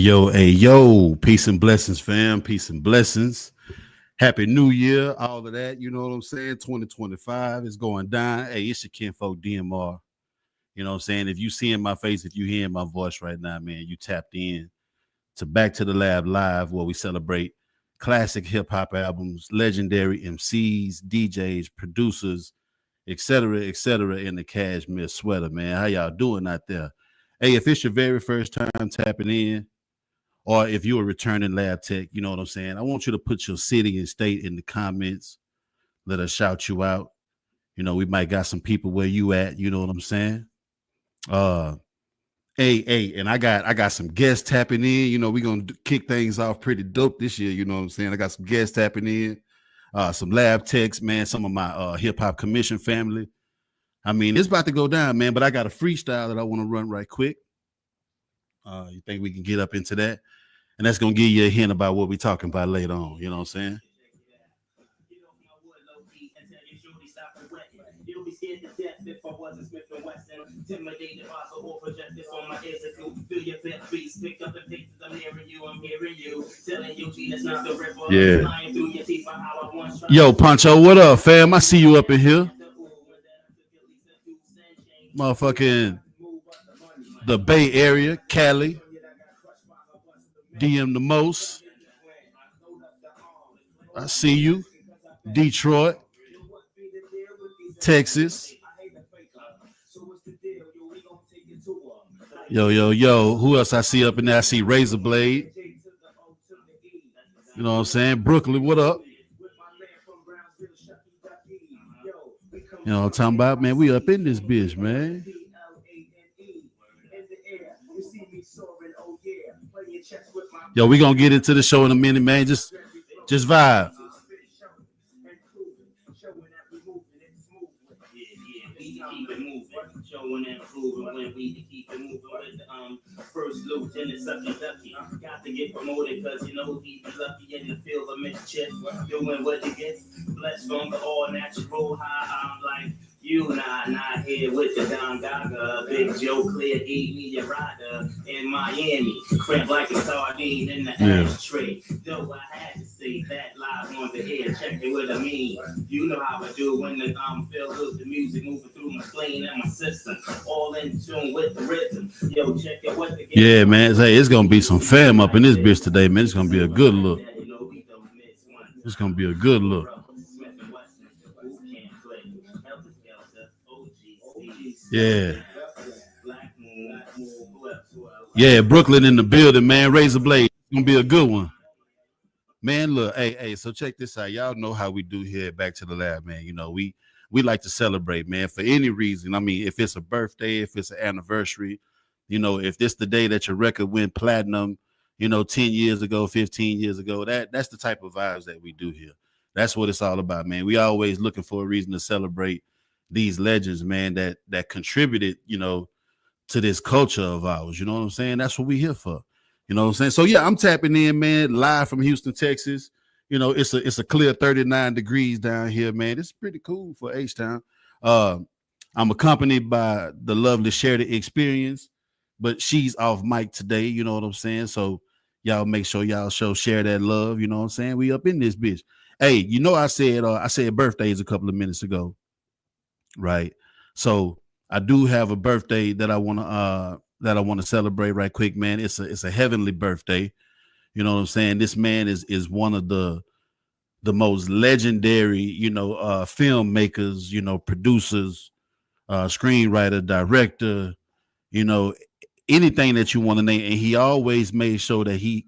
Hey yo, peace and blessings, fam. Peace and blessings. Happy New Year, all of that. You know what I'm saying? 2025 is going down. Hey, it's your kinfolk DMR. You know what I'm saying? If you seeing my face, if you hearing my voice right now, man, you tapped in to Back to the Lab Live, where we celebrate classic hip hop albums, legendary MCs, DJs, producers, etc., in the cashmere sweater, man. How y'all doing out there? Hey, if it's your very first time tapping in, or if you're a returning lab tech, you know what I'm saying? I want you to put your city and state in the comments. Let us shout you out. You know, we might got some people where you at, you know what I'm saying? Uh hey, and I got some guests tapping in. You know, we're gonna kick things off pretty dope this year, you know what I'm saying? I got some guests tapping in, some lab techs, man, some of my hip-hop commission family. I mean, it's about to go down, man, but I got a freestyle that I want to run right quick. You think we can get up into that? And that's going to give you a hint about what we're talking about later on. You know what I'm saying? You'll be scared to death if I wasn't Smif-N-Wessun. Intimidated by the over justice on my ears. If you feel your fat beats, pick up the pieces. I'm hearing you, telling you, that's not the river. Yeah. Yo, Pancho, what up, fam? I see you up in here. Motherfucking the Bay Area, Cali. DM the most. I see you. Detroit. Texas. Yo. Who else I see up in there? I see Razor Blade. You know what I'm saying? Brooklyn, what up? You know what I'm talking about? Man, we up in this bitch, man. Yo, we gonna get into the show in a minute, man. Just vibe. First lieutenant, sucky ducky. Got to get promoted because you know he be lucky in the field of mischief. Doing what you get, blessed from the all natural high. I'm like, you not here with the Don Gaga. Big Joe Clear gave me a rider in Miami. Cramp like a sardine in the ashtray. Though I had to say that live on the air. Check it what I mean. You know how I do when I'm filled with the music moving through my spleen and my system. All in tune with the rhythm. Yo, check it what the game. Yeah, man. Hey, it's gonna be some fam up in this bitch today, man. It's gonna be a good look. It's gonna be a good look. Yeah, Brooklyn in the building, man. Razor Blade. It's gonna be a good one. Man, look, hey, so check this out. Y'all know how we do here at Back to the Lab, man. You know, we like to celebrate, man, for any reason. I mean, if it's a birthday, if it's an anniversary, you know, if this the day that your record went platinum, you know, 10 years ago, 15 years ago, that's the type of vibes that we do here. That's what it's all about, man. We always looking for a reason to celebrate these legends, man, that contributed, you know, to this culture of ours. You know what I'm saying? That's what we here for. You know what I'm saying? So yeah, I'm tapping in, man, live from Houston, Texas. You know, it's a clear 39 degrees down here, man. It's pretty cool for H-Town. I'm accompanied by the lovely Share-the Experience, but she's off mic today. You know what I'm saying? So y'all make sure y'all share that love. You know what I'm saying? We up in this bitch. Hey, you know, I said birthdays a couple of minutes ago, right? So I do have a birthday that I want to celebrate right quick, man. It's a heavenly birthday. You know what I'm saying? This man is one of the most legendary, you know, filmmakers, you know, producers, screenwriter, director, you know, anything that you want to name. And he always made sure that he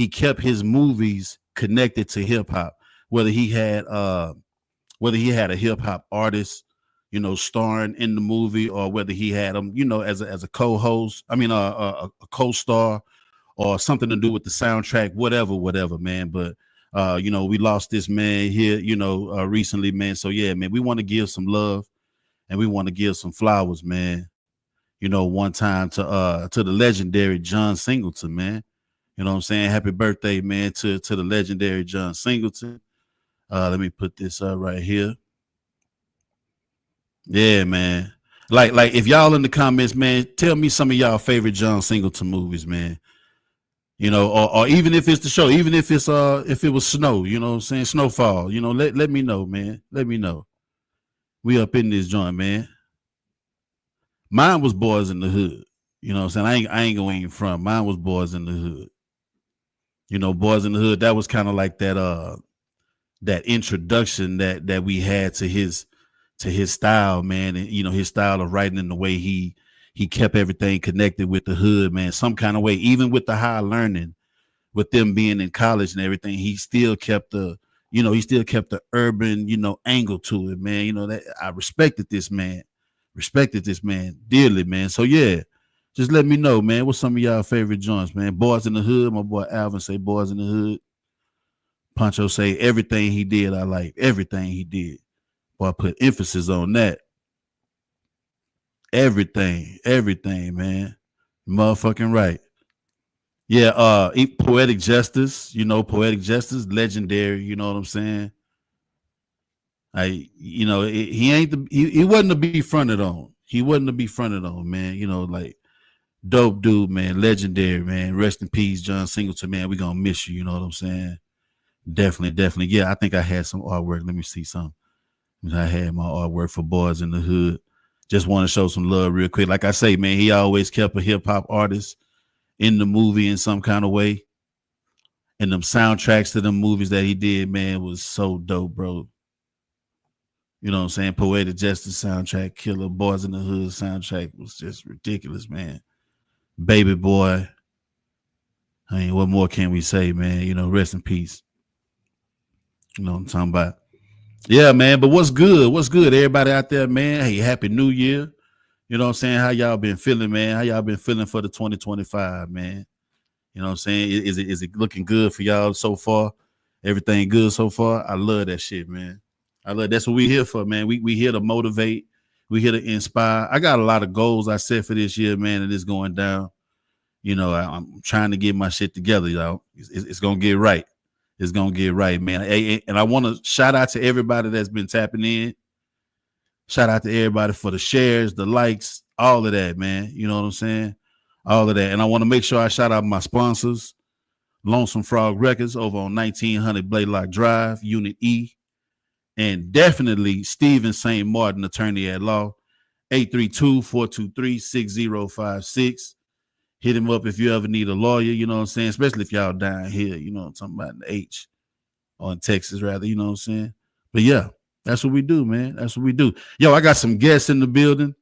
kept his movies connected to hip hop, whether he had a hip hop artist, you know, starring in the movie, or whether he had him, you know, as a co-host. I mean, a co-star, or something to do with the soundtrack, whatever, man. But you know, we lost this man here, you know, recently, man. So yeah, man, we want to give some love and we want to give some flowers, man. You know, one time to the legendary John Singleton, man. You know what I'm saying? Happy birthday, man, to the legendary John Singleton. Let me put this up right here. Yeah, man. Like if y'all in the comments, man, tell me some of y'all favorite John Singleton movies, man. You know, or even if it's the show, even if it's if it was snow, you know what I'm saying, snowfall, you know, let me know, man. Let me know. We up in this joint, man. Mine was Boys in the Hood. You know what I'm saying? I ain't going from. Mine was Boys in the Hood. You know, Boys in the Hood, that was kind of like that introduction that we had to his style, man, and you know, his style of writing and the way he kept everything connected with the hood, man, some kind of way, even with the high learning, with them being in college and everything, he still kept the urban, you know, angle to it, man. You know, that I respected this man dearly, man. So yeah, just let me know, man, what's some of y'all favorite joints, man. Boys in the Hood, my boy Alvin say Boys in the Hood. Pancho say everything he did, I like everything he did. Boy, I put emphasis on that. Everything, man. Motherfucking right. Yeah, Poetic Justice, you know, Poetic Justice, legendary, you know what I'm saying? You know, he wasn't to be fronted on. He wasn't to be fronted on, man. You know, like dope dude, man, legendary, man. Rest in peace, John Singleton, man. We gonna miss you, you know what I'm saying? Definitely. Yeah, I think I had some artwork. Let me see some. I had my artwork for Boys in the Hood. Just want to show some love real quick. Like I say, man, he always kept a hip hop artist in the movie in some kind of way. And them soundtracks to them movies that he did, man, was so dope, bro. You know what I'm saying? Poetic Justice soundtrack, Killer, Boys in the Hood soundtrack was just ridiculous, man. Baby Boy. I mean, what more can we say, man? You know, rest in peace. You know what I'm talking about? Yeah, man. But what's good? What's good? Everybody out there, man. Hey, Happy New Year. You know what I'm saying? How y'all been feeling, man? How y'all been feeling for the 2025, man? You know what I'm saying? Is it looking good for y'all so far? Everything good so far? I love that shit, man. That's what we here for, man. We here to motivate. We here to inspire. I got a lot of goals I set for this year, man, and it's going down. You know, I'm trying to get my shit together, y'all. It's gonna get right. It's gonna get right, man. And I want to shout out to everybody that's been tapping in. Shout out to everybody for the shares, the likes, all of that, man. You know what I'm saying? All of that. And I want to make sure I shout out my sponsors, Lonesome Frog Records over on 1900 Blaylock Drive, Unit E. And definitely Stephen St. Martin, attorney at law, 832-423-6056. Hit him up if you ever need a lawyer, you know what I'm saying? Especially if y'all down here, you know what I'm talking about, in the H, or in Texas, rather, you know what I'm saying? But yeah, that's what we do, man. That's what we do. Yo, I got some guests in the building.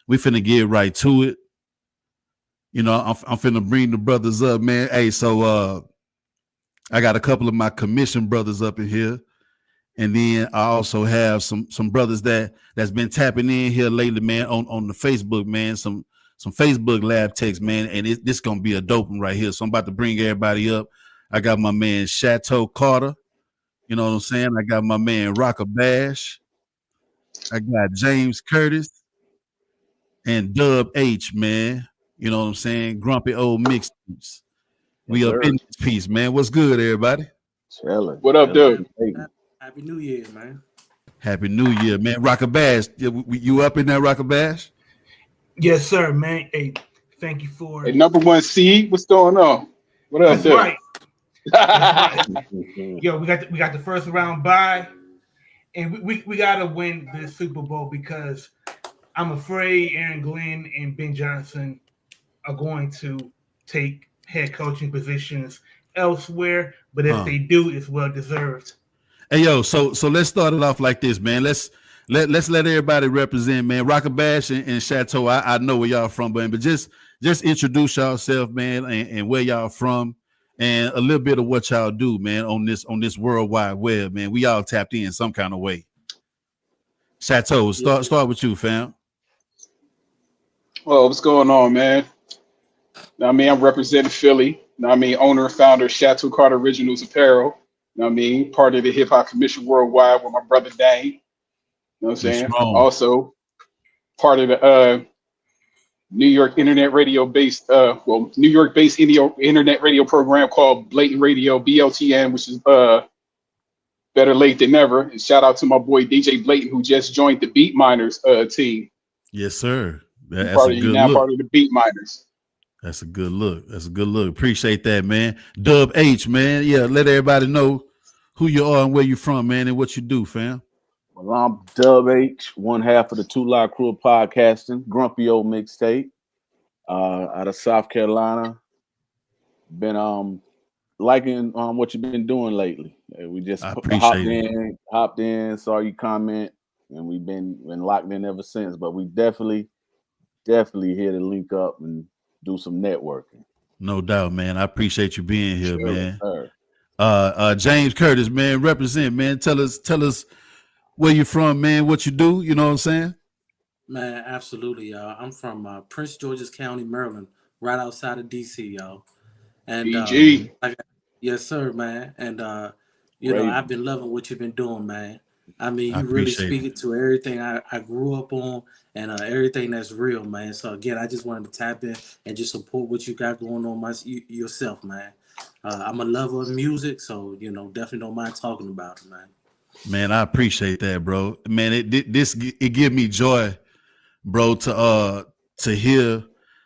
We finna get right to it. You know, I'm finna bring the brothers up, man. Hey, so I got a couple of my commission brothers up in here. And then I also have some brothers that's been tapping in here lately, man, on the Facebook, man. Some Facebook lab text, man, and this gonna be a dope one right here. So I'm about to bring everybody up. I got my man Chateau Carter, you know what I'm saying? I got my man Rocker Bash. I got James Curtis and Dub H, man. You know what I'm saying? Grumpy old mixtapes. We up in this piece, man. What's good, everybody? Chilling. What up, Dub? Happy New Year, man. Happy New Year, man. Rocker Bash, you up in that, Rocker Bash? Yes, sir, man. Hey, thank you for Hey, number one seed. What's going on? What up, That's Dub? right. That's right. Yo, we got the first round bye, and we gotta win this Super Bowl because I'm afraid Aaron Glenn and Ben Johnson are going to take head coaching positions elsewhere. But if they do, it's well deserved. Hey, yo, so let's start it off like this, man. Let's let everybody represent, man. Rocker Bash and Chateau. I know where y'all from, but just introduce yourself, man, and where y'all from, and a little bit of what y'all do, man, on this World Wide Web, man. We all tapped in some kind of way. Chateau, start with you, fam. Well, what's going on, man? I mean, I'm representing Philly. I mean, owner and founder of Chateau Carter Originals Apparel. I mean, part of the Hip Hop Commission Worldwide with my brother Dane. You know what I'm saying? Also, part of the New York internet radio based, New York based internet radio program called Blatant Radio, BLTN, which is better late than never. And shout out to my boy DJ Blatant, who just joined the Beat Miners team. Yes, sir. That's part of the Beat Miners. That's a good look. That's a good look. Appreciate that, man. Dub H, man. Yeah, let everybody know who you are and where you from, man, and what you do, fam. Well, I'm Dub H, one half of the Two Lot Crew of Podcasting, Grumpy Old Mixtape, out of South Carolina. Been liking what you've been doing lately. We just hopped in, saw you comment, and we've been locked in ever since. But we definitely here to link up and do some networking. No doubt, man. I appreciate you being here, Sure, man. Sir. James Curtis, man, represent, man. Tell us where you from, man, what you do, you know what I'm saying? Man, absolutely, y'all. I'm from Prince George's County, Maryland, right outside of DC, y'all. And BG. yes, sir, man. And you know, I've been loving what you've been doing, man. I mean, you really speak it to everything I grew up on and everything that's real, man. So again, I just wanted to tap in and just support what you got going on yourself, man. I'm a lover of music, so you know, definitely don't mind talking about it, man. Man, I appreciate that, bro. Man, it give me joy, bro, to hear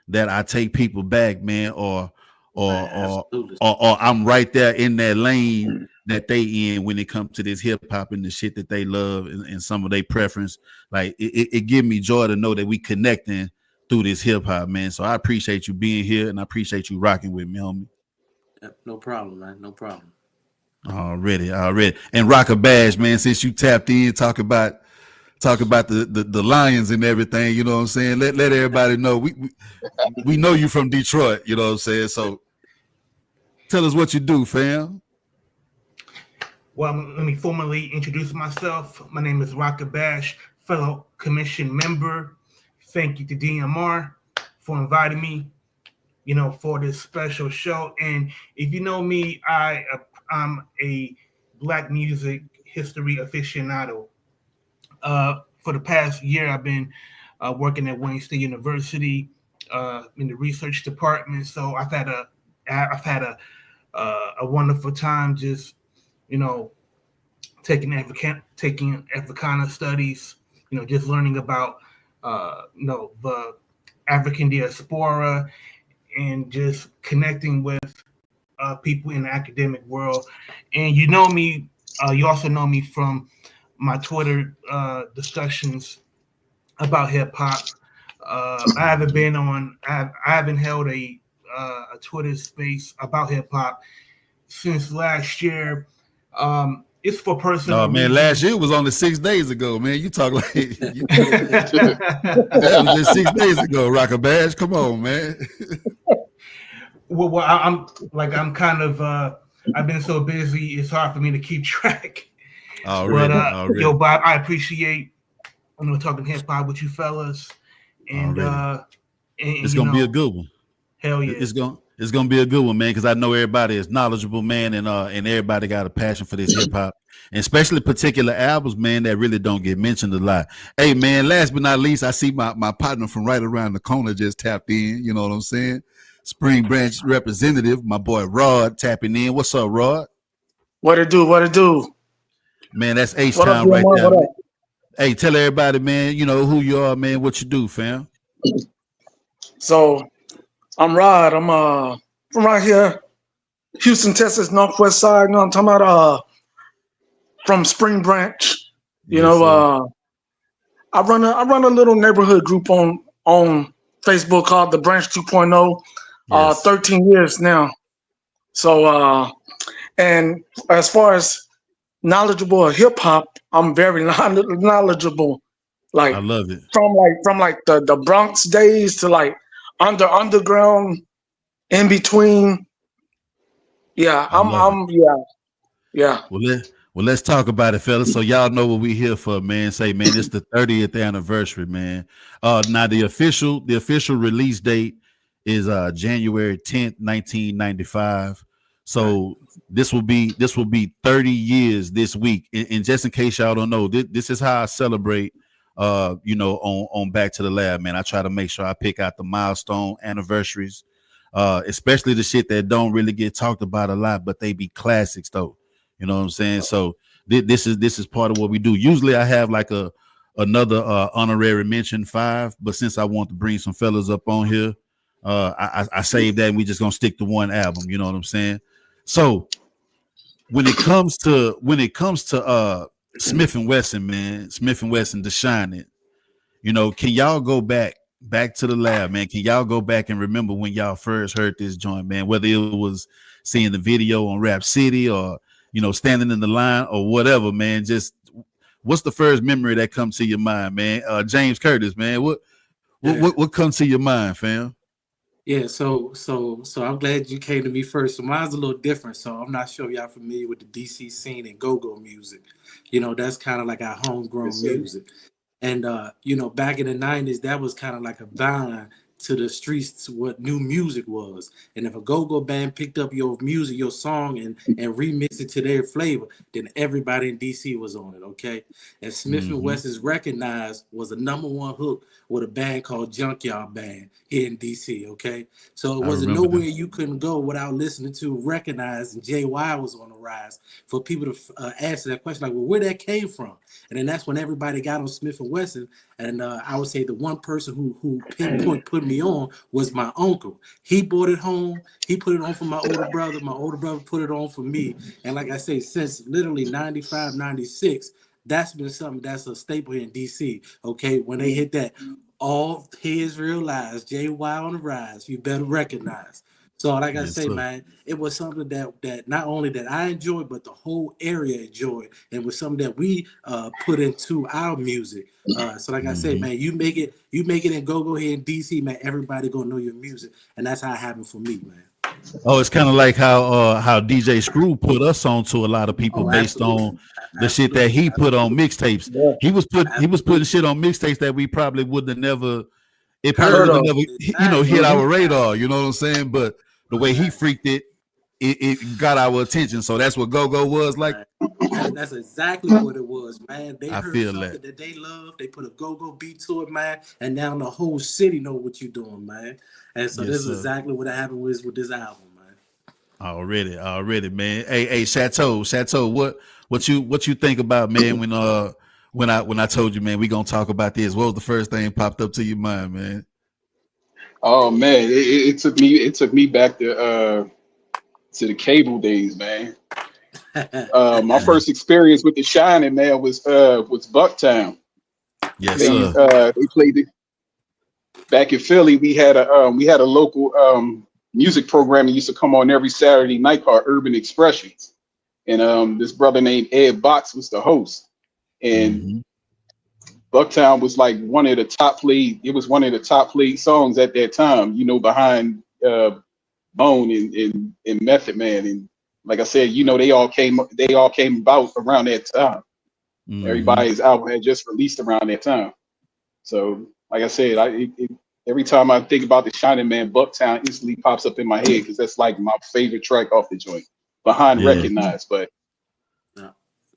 that I take people back, man, or I'm right there in that lane that they in when it comes to this hip hop and the shit that they love and some of their preference. Like it give me joy to know that we connecting through this hip hop, man. So I appreciate you being here and I appreciate you rocking with me, homie. No problem, man. No problem. Already. And rock a badge, man. Since you tapped in, talk about the Lions and everything. You know what I'm saying? Let everybody know we know you from Detroit. You know what I'm saying? So tell us what you do, fam. Well, let me formally introduce myself. My name is Rocker Bash, fellow commission member. Thank you to DMR for inviting me, you know, for this special show. And if you know me, I'm a Black music history aficionado. For the past year, I've been working at Wayne State University in the research department. So I've had a wonderful time just, you know, taking Africana studies, you know, just learning about, you know, the African diaspora and just connecting with people in the academic world. And you know me, you also know me from my Twitter discussions about hip hop. I haven't held a Twitter space about hip hop since last year. It's for personal. Oh man, last year was only 6 days ago, man. You talk like that was just 6 days ago. Rock a badge, come on, man. Well, I'm kind of I've been so busy. It's hard for me to keep track. Already. Yo, Bob, I appreciate talking hip hop with you fellas, and it's gonna be a good one. Hell yeah, it's gonna be a good one, man. Because I know everybody is knowledgeable, man, and everybody got a passion for this hip hop, and especially particular albums, man, that really don't get mentioned a lot. Hey, man, last but not least, I see my partner from right around the corner just tapped in. You know what I'm saying? Spring Branch representative, my boy Rod tapping in. What's up, Rod? What it do? Man, that's H-Town right there. Hey, tell everybody, man, you know who you are, man, what you do, fam. So, I'm Rod. I'm from right here, Houston, Texas, Northwest side. You know what I'm talking about? From Spring Branch. You know, I run a little neighborhood group on Facebook called the Branch 2.0. 13 years now. So, and as far as knowledgeable of hip hop, I'm very knowledgeable. Like I love it. From the Bronx days to like underground, in between. Yeah, yeah. Well, let's talk about it, fellas. So y'all know what we here for, man. Say, man, it's the 30th anniversary, man. Now the official release date is January 10th, 1995. So this will be 30 years this week. And just in case y'all don't know, this is how I celebrate you know, on Back to the Lab, man. I try to make sure I pick out the milestone anniversaries, especially the shit that don't really get talked about a lot, but they be classics though. You know what I'm saying? So this is part of what we do. Usually I have like another honorary mention 5, but since I want to bring some fellas up on here, I saved that, and we just gonna stick to one album. You know what I'm saying? So when it comes to Smif-N-Wessun, man, Smif-N-Wessun, The Shining, you know, can y'all go back to the lab, man? Can y'all go back and remember when y'all first heard this joint, man? Whether it was seeing the video on Rap City or, you know, standing in the line or whatever, man. Just what's the first memory that comes to your mind, man? James Curtis, man. What comes to your mind, fam? Yeah, so I'm glad you came to me first. So mine's a little different. So I'm not sure y'all familiar with the DC scene and go-go music. You know, that's kind of like our homegrown music. And you know, back in the 90s, that was kind of like a vine to the streets what new music was. And if a go-go band picked up your music, your song, and remixed it to their flavor, then everybody in DC was on it, okay? And Smif-N-Wessun's Recognized was a #1 hook with a band called Junkyard Band here in DC, okay? So it wasn't nowhere you couldn't go without listening to Recognized, and JY was on the rise for people to answer that question, like, well, where that came from? And then that's when everybody got on Smif-N-Wessun. And I would say the one person who pinpoint put me on was my uncle. He brought it home. He put it on for my older brother. My older brother put it on for me. And like I say, since literally 95, 96, that's been something that's a staple here in DC. Okay, when they hit that, all heads realize JY on the rise, you better recognize. So like I say, man, it was something that not only that I enjoyed, but the whole area enjoyed, and was something that we put into our music. So like I say, man, you make it in go here in DC, man. Everybody gonna know your music, and that's how it happened for me, man. Oh, it's kind of like how DJ Screw put us on to a lot of people based on the shit that he put on mixtapes. Yeah. He was putting shit on mixtapes that we probably would have never. It probably would have never, you know, hit our radar. You know what I'm saying? But the way he freaked it, it got our attention. So that's what go-go was like. That's exactly what it was, man. They heard feel something that they love. They put a go-go beat to it, man. And now the whole city know what you're doing, man. And so this is exactly what happened with this album, man. Already, man. Hey, Chateau, what you think about, man, when I told you, man, we gonna talk about this? What was the first thing popped up to your mind, man? Oh man, it took me back to the cable days, man. My first experience with The Shining, man, was Bucktown. Yes, they played it back in Philly. We had a local music program that used to come on every Saturday night called Urban Expressions, and this brother named Ed Box was the host, and Bucktown was like one of the top played. It was one of the top played songs at that time, you know, behind Bone and Method Man, and like I said, you know, they all came about around that time. Everybody's album had just released around that time. So, like I said, every time I think about The Shining, man, Bucktown instantly pops up in my head because that's like my favorite track off the joint, behind Recognized. But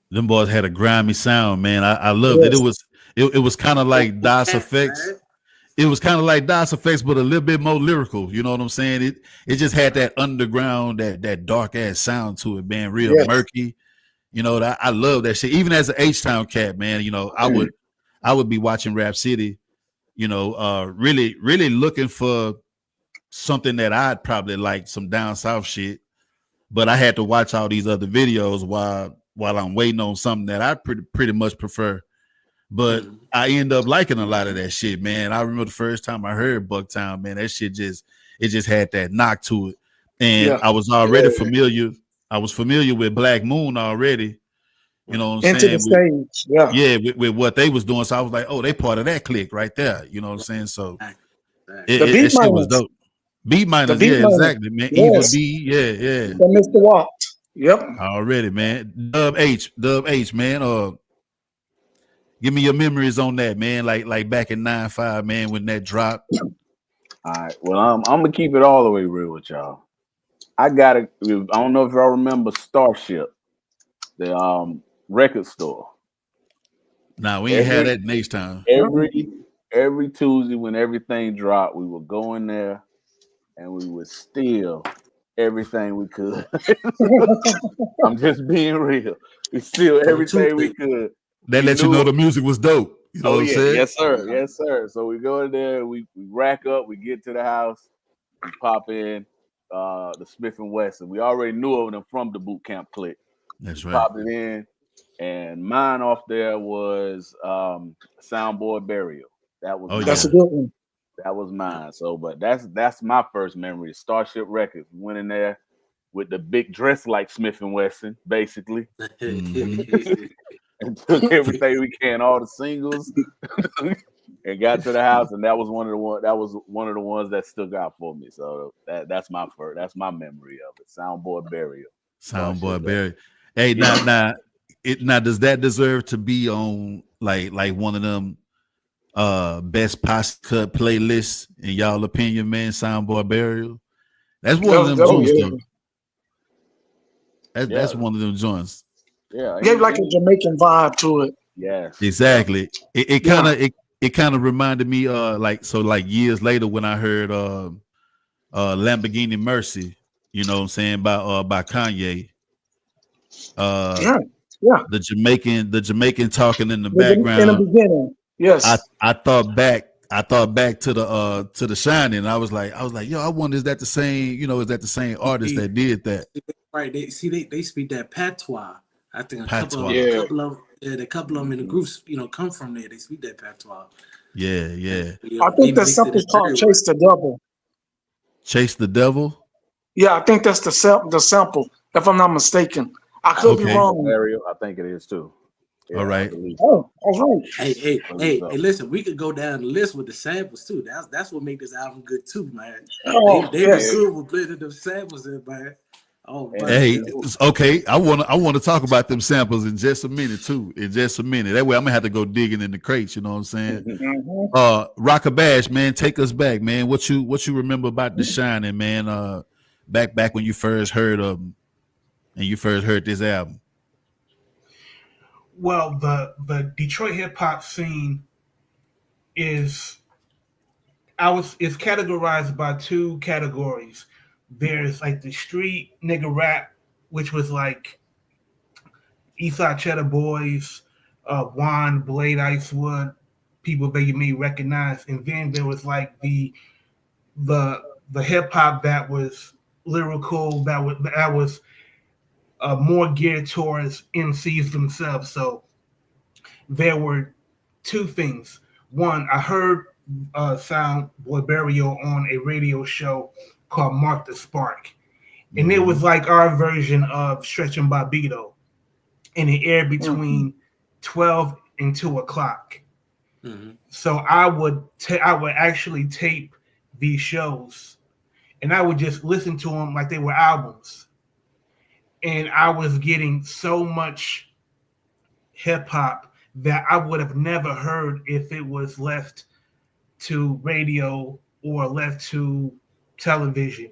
them boys had a grimy sound, man. I loved it. It was kind of like DAH Effects. It was kind of like DAH Effects, but a little bit more lyrical. You know what I'm saying? It just had that underground, that dark ass sound to it, man. Real murky. You know, I love that shit. Even as an H-Town cat, man. You know, I would be watching Rap City. You know, really looking for something that I'd probably like, some down south shit. But I had to watch all these other videos while I'm waiting on something that I pretty much prefer. But I end up liking a lot of that shit, man. I remember the first time I heard Bucktown, man, that shit just had that knock to it. And I was already familiar. I was familiar with Black Moon already. You know what I'm saying? The stage, with what they was doing. So I was like, oh, they part of that clique right there. You know what I'm saying? So that shit was dope. Beat Miners, exactly, man. Evil B, Mr. Watt. Yep. Already, man. Dub H, man. Give me your memories on that, man. Like back in 95, man, when that dropped. All right. Well, I'm gonna keep it all the way real with y'all. I don't know if y'all remember Starship, the record store. Nah, we ain't had that next time. Every Tuesday when everything dropped, we would go in there and we would steal everything we could. I'm just being real. We steal everything we could. That let you know the music was dope. You know what I'm saying? Yes, sir. So we go in there, we rack up, we get to the house, we pop in the Smif-N-Wessun. We already knew of them from the boot camp clique. That's We right. popped it in, and mine off there was Soundboy Burial. That was That's a good one. That was mine. So, but that's my first memory. Starship Records. Went in there with the big dress like Smif-N-Wessun, basically. And took everything we can, all the singles, and got to the house, and that was one of the ones that stuck out for me. So that's my memory of it. Soundboy Burial. Soundboy Burial. Hey, now does that deserve to be on like one of them best posse cut playlists in y'all opinion, man? Soundboy Burial. That's one of them joints. That's one of them joints. Yeah, it gave like a Jamaican vibe to it. Yes, exactly. It kind of reminded me like years later when I heard Lamborghini Mercy, you know what I'm saying, by Kanye. The Jamaican talking in the background in the beginning. Yes, I thought back to the Shining. I was like, yo, I wonder, is that the same? Is that the same artist that did that? Right. They speak that patois. I think a couple of them in the groups, come from there. They speak that patois. Yeah. I think that sample's called Chase the Devil. Chase the Devil? Yeah, I think that's the sample, if I'm not mistaken. I could be wrong. I think it is too. Yeah, all right. Oh, all right. Hey, listen, we could go down the list with the samples too. That's what make this album good too, man. They were good with blending them samples in, man. Oh, hey, okay. I want to talk about them samples in just a minute too. In just a minute. That way I'm gonna have to go digging in the crates. You know what I'm saying? Rockabash, man, take us back, man. What you remember about The Shining, man? Back when you first heard of them and you first heard this album. Well, the Detroit hip hop scene is categorized by two categories. There's like the street nigga rap, which was like Eastside Cheddar Boys, Juan, Blade, Icewood, people that you may recognize, and then there was like the hip hop that was lyrical, that was more geared towards MCs themselves. So there were two things. One, I heard Soundboy Burial on a radio show called Mark the Spark. And it was like our version of Stretch and Bobbito. And it aired between 12 and 2 o'clock. So I would actually tape these shows and I would just listen to them like they were albums. And I was getting so much hip hop that I would have never heard if it was left to radio or left to television.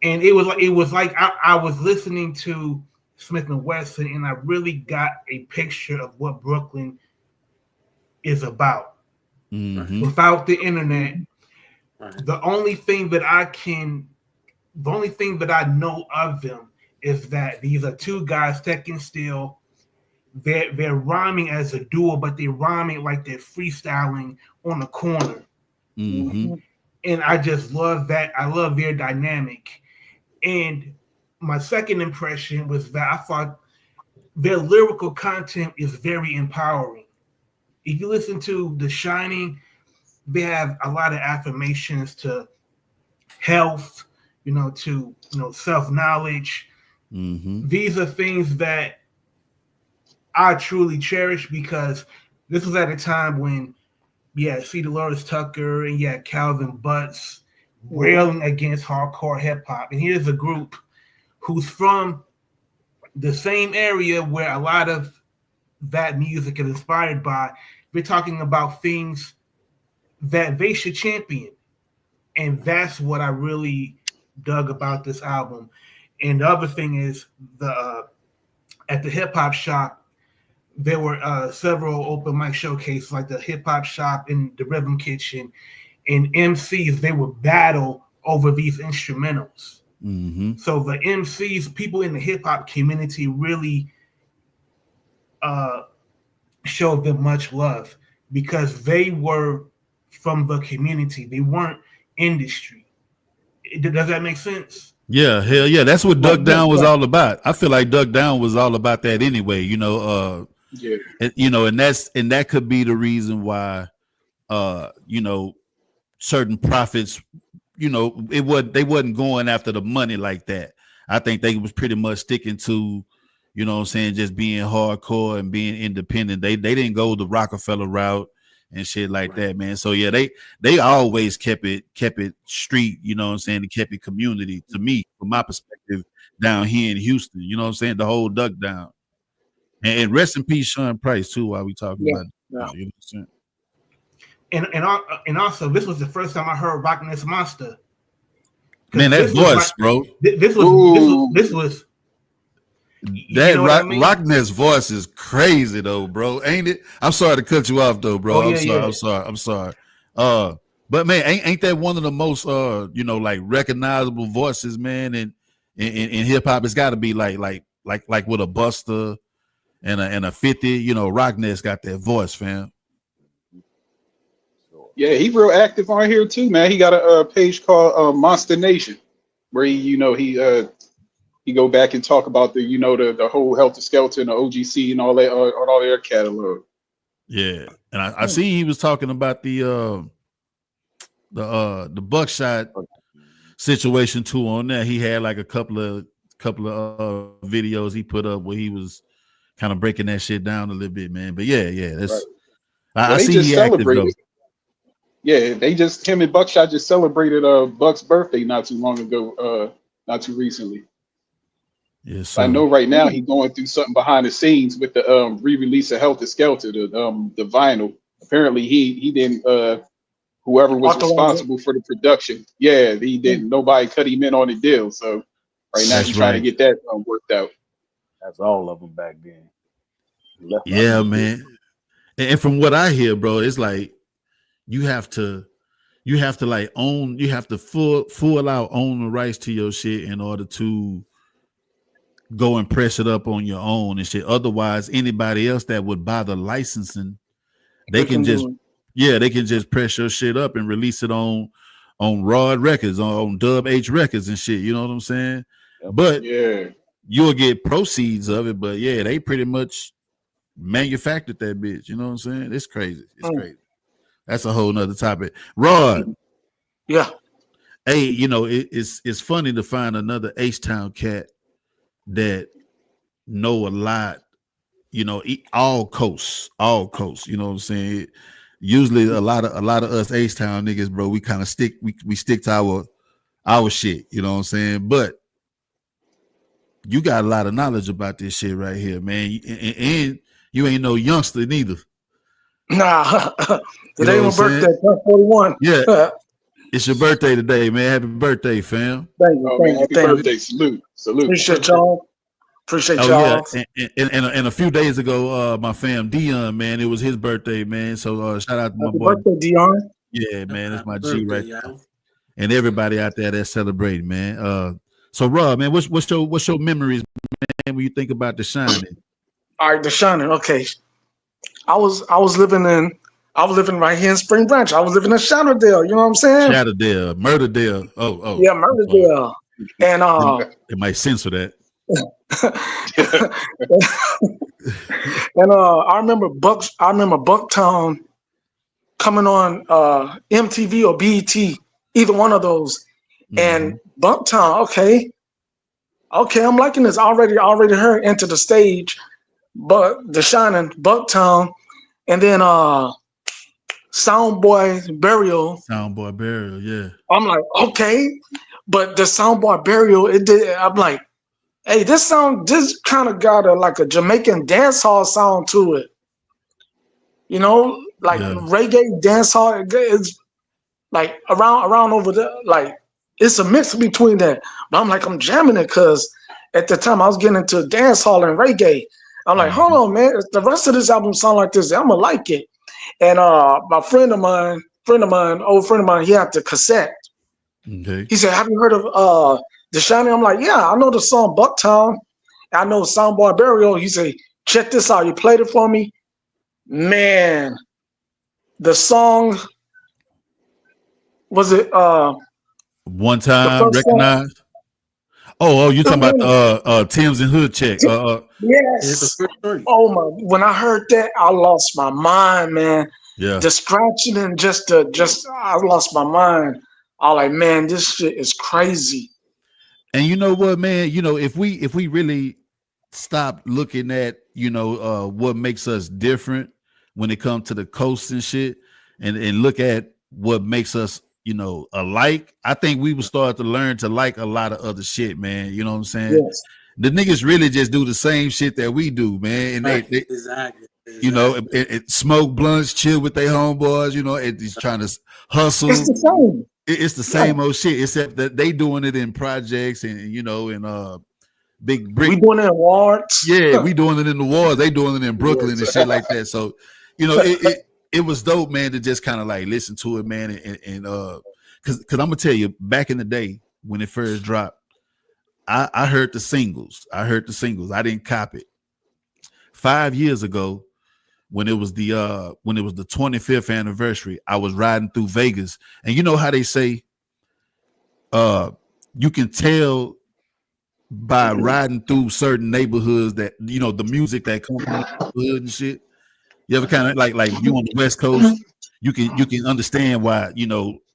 And it was like I was listening to Smif-N-Wessun, and I really got a picture of what Brooklyn is about. Without the internet, the only thing that I know of them is that these are two guys, Tech and Steel. They're rhyming as a duo, but they're rhyming like they're freestyling on the corner. And I just love that. I love their dynamic. And my second impression was that I thought their lyrical content is very empowering. If you listen to The Shining, they have a lot of affirmations to health, to self-knowledge. These are things that I truly cherish because this was at a time when C. Dolores Tucker and Calvin Butts railing against hardcore hip hop. And here's a group who's from the same area where a lot of that music is inspired by. We're talking about things that they should champion. And that's what I really dug about this album. And the other thing is at the hip hop shop, there were several open mic showcases like the hip hop shop and the Rhythm Kitchen, and MCs, they would battle over these instrumentals. So the MCs, people in the hip hop community really showed them much love because they were from the community. They weren't industry. Does that make sense? Yeah, hell yeah. That's what Duck Down was all about. I feel like Duck Down was all about that anyway, you know. Yeah. You know, and that could be the reason why you know, certain prophets, you know, they wasn't going after the money like that. I think they was pretty much sticking to, you know what I'm saying, just being hardcore and being independent. They didn't go the Rockefeller route and shit like that, man. So yeah, they always kept it street, you know what I'm saying, they kept it community, to me, from my perspective, down here in Houston, you know what I'm saying, the whole Duck Down. And rest in peace, Sean Price, too, while we talking about it. You know what I'm saying? And also, this was the first time I heard Rock Ness Monster. Man, that voice, bro. This was that Rock Ness voice is crazy though, bro. Ain't it? I'm sorry to cut you off though, bro. I'm sorry. But man, ain't that one of the most you know, like recognizable voices, man, in hip hop? It's got to be like with a Buster and a 50, you know, Rock Ness got that voice, fam. Yeah, he real active on here too, man. He got a page called Monster Nation, where he go back and talk about the whole Helter Skelter and the OGC and all that on all their catalog. Yeah, and I see he was talking about the Buckshot situation too. On there, he had like a couple of videos he put up where he was kind of breaking that shit down a little bit, man. But yeah, that's right. I see he active though. Yeah, him and Buckshot just celebrated Buck's birthday not too long ago, not too recently. Yes, I know right now he's going through something behind the scenes with the re-release of Helter Skelter, the vinyl. Apparently he didn't whoever was responsible for the production. Yeah, he didn't. Nobody cut him in on the deal. So right now he's trying to get that worked out. That's all of them back then. Yeah, man. And from what I hear, bro, it's like you have to like own, you have to full out own the rights to your shit in order to go and press it up on your own and shit. Otherwise, anybody else that would buy the licensing, they can just press your shit up and release it on Rod Records, on Dub H Records and shit. You know what I'm saying? But you'll get proceeds of it. But yeah, they pretty much manufactured that bitch. You know what I'm saying? It's crazy. It's crazy. That's a whole nother topic. Rod. Yeah. Hey, you know, it's funny to find another H-Town cat that know a lot, you know, all coasts, you know what I'm saying? Usually a lot of us H-Town niggas, bro, we kind of stick to our shit, you know what I'm saying? But you got a lot of knowledge about this shit right here, man. And you ain't no youngster neither. Nah, today my birthday, 41. Yeah, it's your birthday today, man. Happy birthday, fam. Thank you, happy birthday. Salute. Appreciate y'all. Yeah. And a few days ago, my fam Dion, man, it was his birthday, man. So shout out to my boy. Birthday, Dion. Yeah, man, that's my G right now. And everybody out there that's celebrating, man. So Rob, man, what's your memories, man, when you think about The Shining? All right, The Shining. Okay. I was living right here in Spring Branch. I was living in Shatterdale. You know what I'm saying? Shatterdale, Murderdale. Oh. Yeah, Murderdale. And they might censor that. And I remember Bucktown coming on MTV or BET, either one of those. Mm-hmm. And Bucktown, okay, I'm liking this. Already heard Enter the Stage, but The Shining, Bucktown, and then Soundboy Burial. Soundboy Burial, yeah. I'm like, okay, but the Soundboy Burial, it did. I'm like, hey, this kind of got a Jamaican dancehall sound to it. You know, like reggae dancehall. It's like around over there. Like it's a mix between that. But I'm jamming it because at the time I was getting into dancehall and reggae. I'm like, hold on, man. If the rest of this album sound like this, I'm gonna like it. And my old friend of mine, he had the cassette. Okay. He said, have you heard of The Shining? I'm like, yeah, I know the song Bucktown. I know Soundboy Burial. He said, check this out. You played it for me. Man, the song, was it One The time first song. recognized. Oh, you talking about Tim's and Hood Check? Yes. Oh my! When I heard that, I lost my mind, man. Yeah. The scratching and I lost my mind. I was like, man, this shit is crazy. And you know what, man? You know, if we really stop looking at, what makes us different when it comes to the coast and shit, and look at what makes us, alike, I think we would start to learn to like a lot of other shit, man. You know what I'm saying? Yes. The niggas really just do the same shit that we do, man. And they exactly. it smoke blunts, chill with their homeboys, and just trying to hustle. It's the same. It's the same old shit, except that they doing it in projects and big brick. We doing it in wards. Yeah, we doing it in the wards. They doing it in Brooklyn and shit like that. So, it was dope, man, to just kind of like listen to it, man, and because I'm gonna tell you, back in the day when it first dropped, I heard the singles. I didn't cop it. 5 years ago, when it was the 25th anniversary, I was riding through Vegas, and you know how they say, you can tell by riding through certain neighborhoods that the music that comes from the hood and shit. You ever kind of like you on the West Coast, you can understand why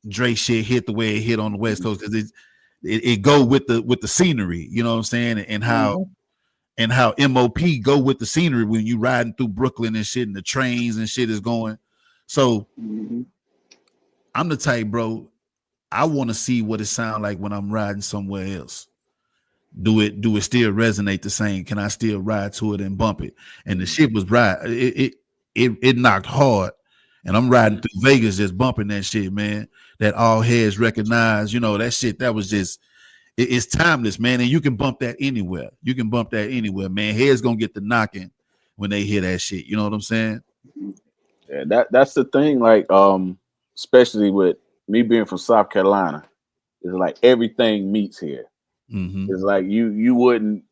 Dre shit hit the way it hit on the West Coast, because it go with the scenery, you know what I'm saying, and how MOP go with the scenery when you riding through Brooklyn and shit, and the trains and shit is going. So I'm the type, bro, I want to see what it sound like when I'm riding somewhere else. Do it still resonate the same? Can I still ride to it and bump it? And the shit was right. It knocked hard. And I'm riding through Vegas just bumping that shit, man. That all heads recognize, that shit, that was just, it's timeless, man. And you can bump that anywhere. Man. Heads gonna get the knocking when they hear that shit. You know what I'm saying? Yeah, that's the thing. Like, especially with me being from South Carolina, it's like everything meets here. Mm-hmm. It's like you wouldn't,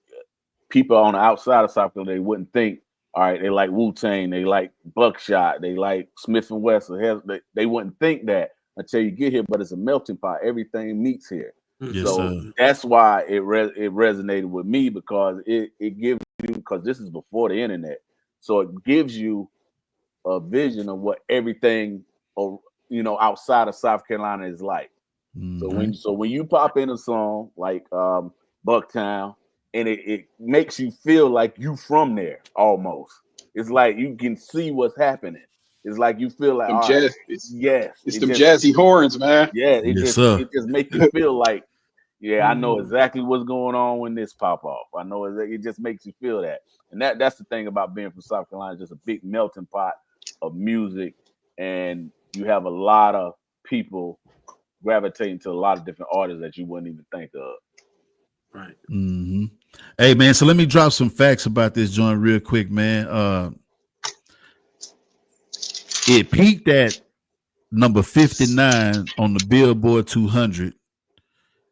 people on the outside of South Carolina, they wouldn't think, all right, they like Wu-Tang, they like Buckshot, they like Smif-N-Wessun. They wouldn't think that until you get here, but it's a melting pot. Everything meets here. Yes, so sir. That's why it resonated with me, because it gives you, because this is before the internet, so it gives you a vision of what everything outside of South Carolina is like. Mm-hmm. So when you pop in a song like Bucktown, and it makes you feel like you from there almost. It's like you can see what's happening. It's like you feel like it's them jazzy horns, man. Yeah, it just makes you feel like, yeah, I know exactly what's going on when this pop off. I know it just makes you feel that. And that's the thing about being from South Carolina, just a big melting pot of music, and you have a lot of people gravitating to a lot of different artists that you wouldn't even think of. Right. Mm-hmm. Hey, man, so let me drop some facts about this joint real quick, man. It peaked at number 59 on the Billboard 200,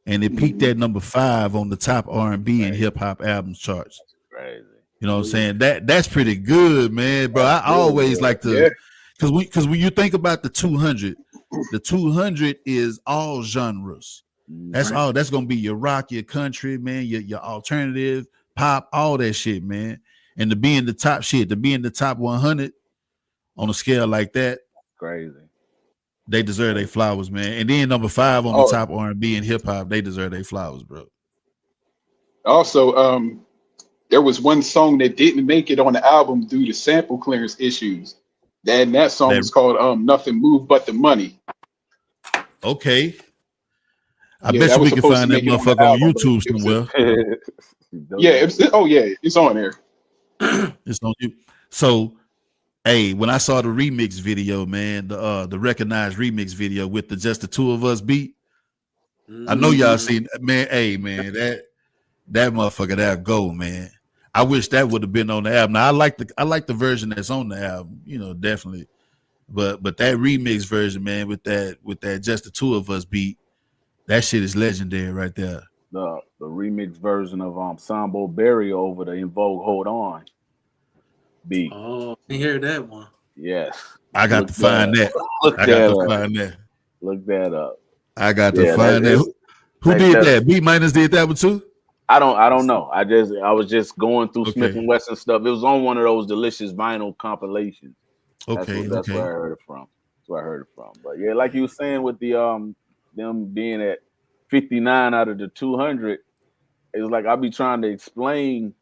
and it peaked at number 5 on the top R&B and hip hop albums charts. That's crazy. You know what I'm saying? That's pretty good, man, bro. I always like to, because when you think about the 200 is all genres. That's all. That's gonna be your rock, your country, man, your alternative, pop, all that shit, man. And to be in the top shit, to be in the top 100 on a scale like that, crazy. They deserve their flowers, man. And then number 5 on the top R&B and hip hop, they deserve their flowers, bro. Also, there was one song that didn't make it on the album due to sample clearance issues. That song was called "Nothing Moved But the Money." Okay. I bet you we can find that motherfucker on YouTube somewhere. It's on there. It's on you. So, hey, when I saw the remix video, man, the recognized remix video with the Just the Two of Us beat, I know y'all seen, man. Hey, man, that motherfucker, that go, man. I wish that would have been on the album. Now, I like the version that's on the album, definitely. But that remix version, man, with that Just the Two of Us beat, that shit is legendary right there. The remix version of Sambo Berry over the In Vogue Hold On beat. Oh, I hear that one. Yes. I got to find that. Look that up. I got to find that. I got to find that. Who did that? B Minus did that one too? I don't know. I was just going through Smif-N-Wessun stuff. It was on one of those delicious vinyl compilations. That's where I heard it from. That's where I heard it from. But yeah, like you were saying with the them being at 59 out of the 200, it was like I'll be trying to explain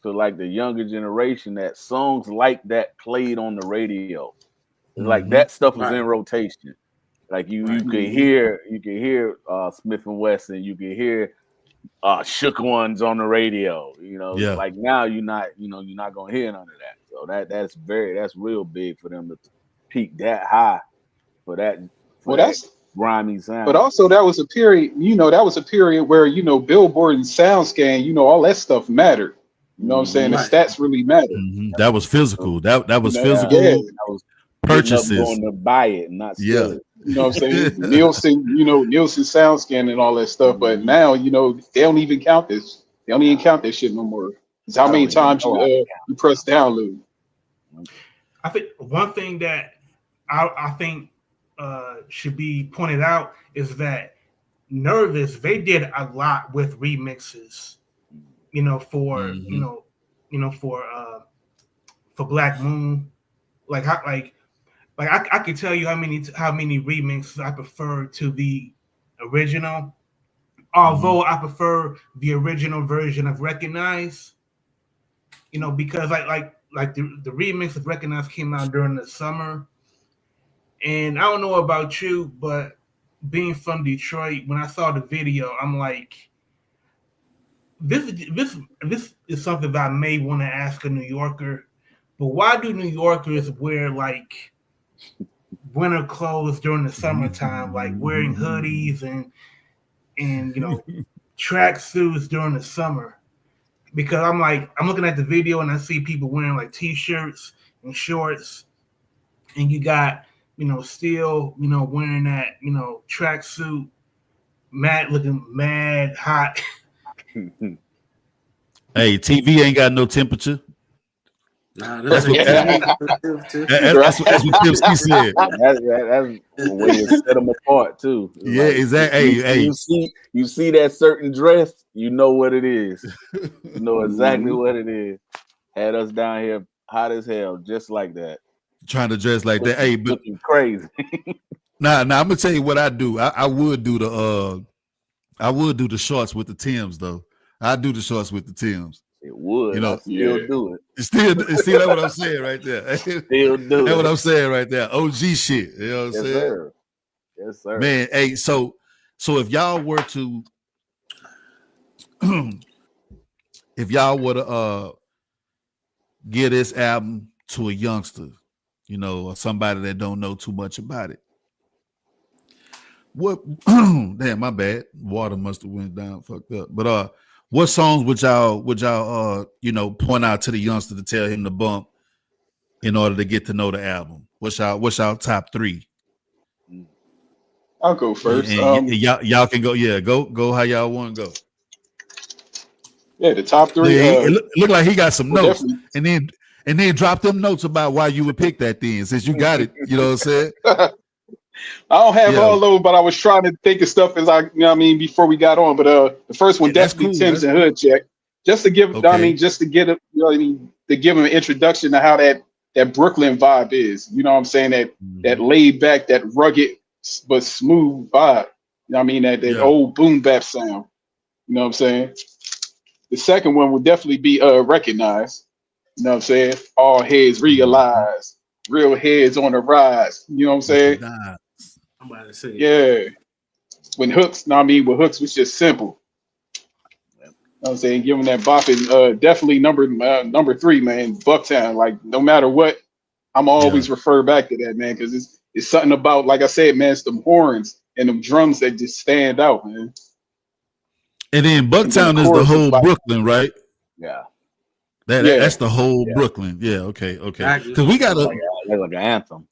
to like the younger generation that songs like that played on the radio. It's like that stuff was in rotation. Like you could hear Smif-N-Wessun, you could hear Shook Ones on the radio. You know, like now you're not gonna hear none of that. So that's real big for them to peak that high for that. That's grimy sound. But also that was a period, where, Billboard and SoundScan, all that stuff mattered. You know what I'm saying? The stats really mattered. That was physical. That was physical. That was purchases. Going to buy it, not steal it. You know what I'm saying? Nielsen SoundScan and all that stuff. But now, they don't even count this. They don't even count this shit no more. It's how many times you press download. I think one thing that I think should be pointed out is that Nervous, they did a lot with remixes, for Black Moon. I could tell you how many remixes I prefer to the original. Although I prefer the original version of Recognize, because the remix of Recognize came out during the summer. And I don't know about you, but being from Detroit, when I saw the video, I'm like, this is something that I may want to ask a New Yorker. But why do New Yorkers wear like winter clothes during the summertime, like wearing hoodies and track suits during the summer? Because I'm looking at the video and I see people wearing like t-shirts and shorts, and you got still wearing that track suit, looking mad hot. Hey, TV ain't got no temperature. Nah, that's what Pimp C said. That's a way to set them apart too. Yeah, exactly. Hey, you see that certain dress, you know what it is. You know exactly what it is. Had us down here hot as hell, just like that. Trying to dress like that. Hey, but looking crazy. Nah, I'm gonna tell you what I do. I would do the shorts with the Timbs though. I do the shorts with the Timbs. It would. I still do it. Still, see that's what I'm saying right there. Still do it. That's what I'm saying right there. OG shit. You know what I'm saying? Sir. Yes, sir. Man, hey, so if y'all were to give this album to a youngster, or somebody that don't know too much about it, what damn, my bad. Water must have went down, fucked up. But what songs would y'all point out to the youngster to tell him to bump in order to get to know the album? What's y'all top 3? I'll go first. And y'all can go. Yeah, go how y'all want to go. Yeah, the top 3. It look like he got some notes, definitely. and then drop them notes about why you would pick that thing, since you got it. You know what I'm saying? I don't have all those, but I was trying to think of stuff before we got on. But the first one definitely cool. Tim's and Hood Check, just to give to give him an introduction to how that Brooklyn vibe is. You know what I'm saying? That laid back, that rugged but smooth vibe. You know what I mean? That old boom bap sound. You know what I'm saying? The second one would definitely be Recognize. You know what I'm saying? All heads realize, real heads on the rise. You know what I'm saying? I'm about to say. Yeah. When Hooks, with Hooks was just simple. You know what I'm saying? Giving that bopping, definitely number 3, man, Bucktown. Like, no matter what, I'm always refer back to that, man, because it's something about, like I said, man, it's them horns and them drums that just stand out, man. And then Bucktown is the whole Brooklyn, right? Yeah. That's the whole Brooklyn. Yeah, okay. Because we got like an anthem.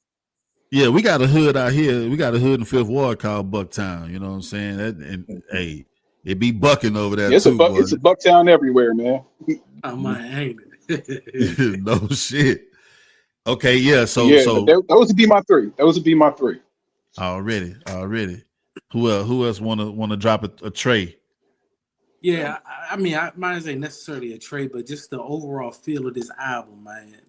Yeah, we got a hood out here. We got a hood in Fifth Ward called Bucktown. You know what I'm saying? And hey, it be bucking over there it's too. It's a Bucktown everywhere, man. I might hate it. No shit. Okay, yeah. So those would be my 3. Already. Who else wanna drop a tray? Yeah, I mean, mine ain't necessarily a trade, but just the overall feel of this album, man.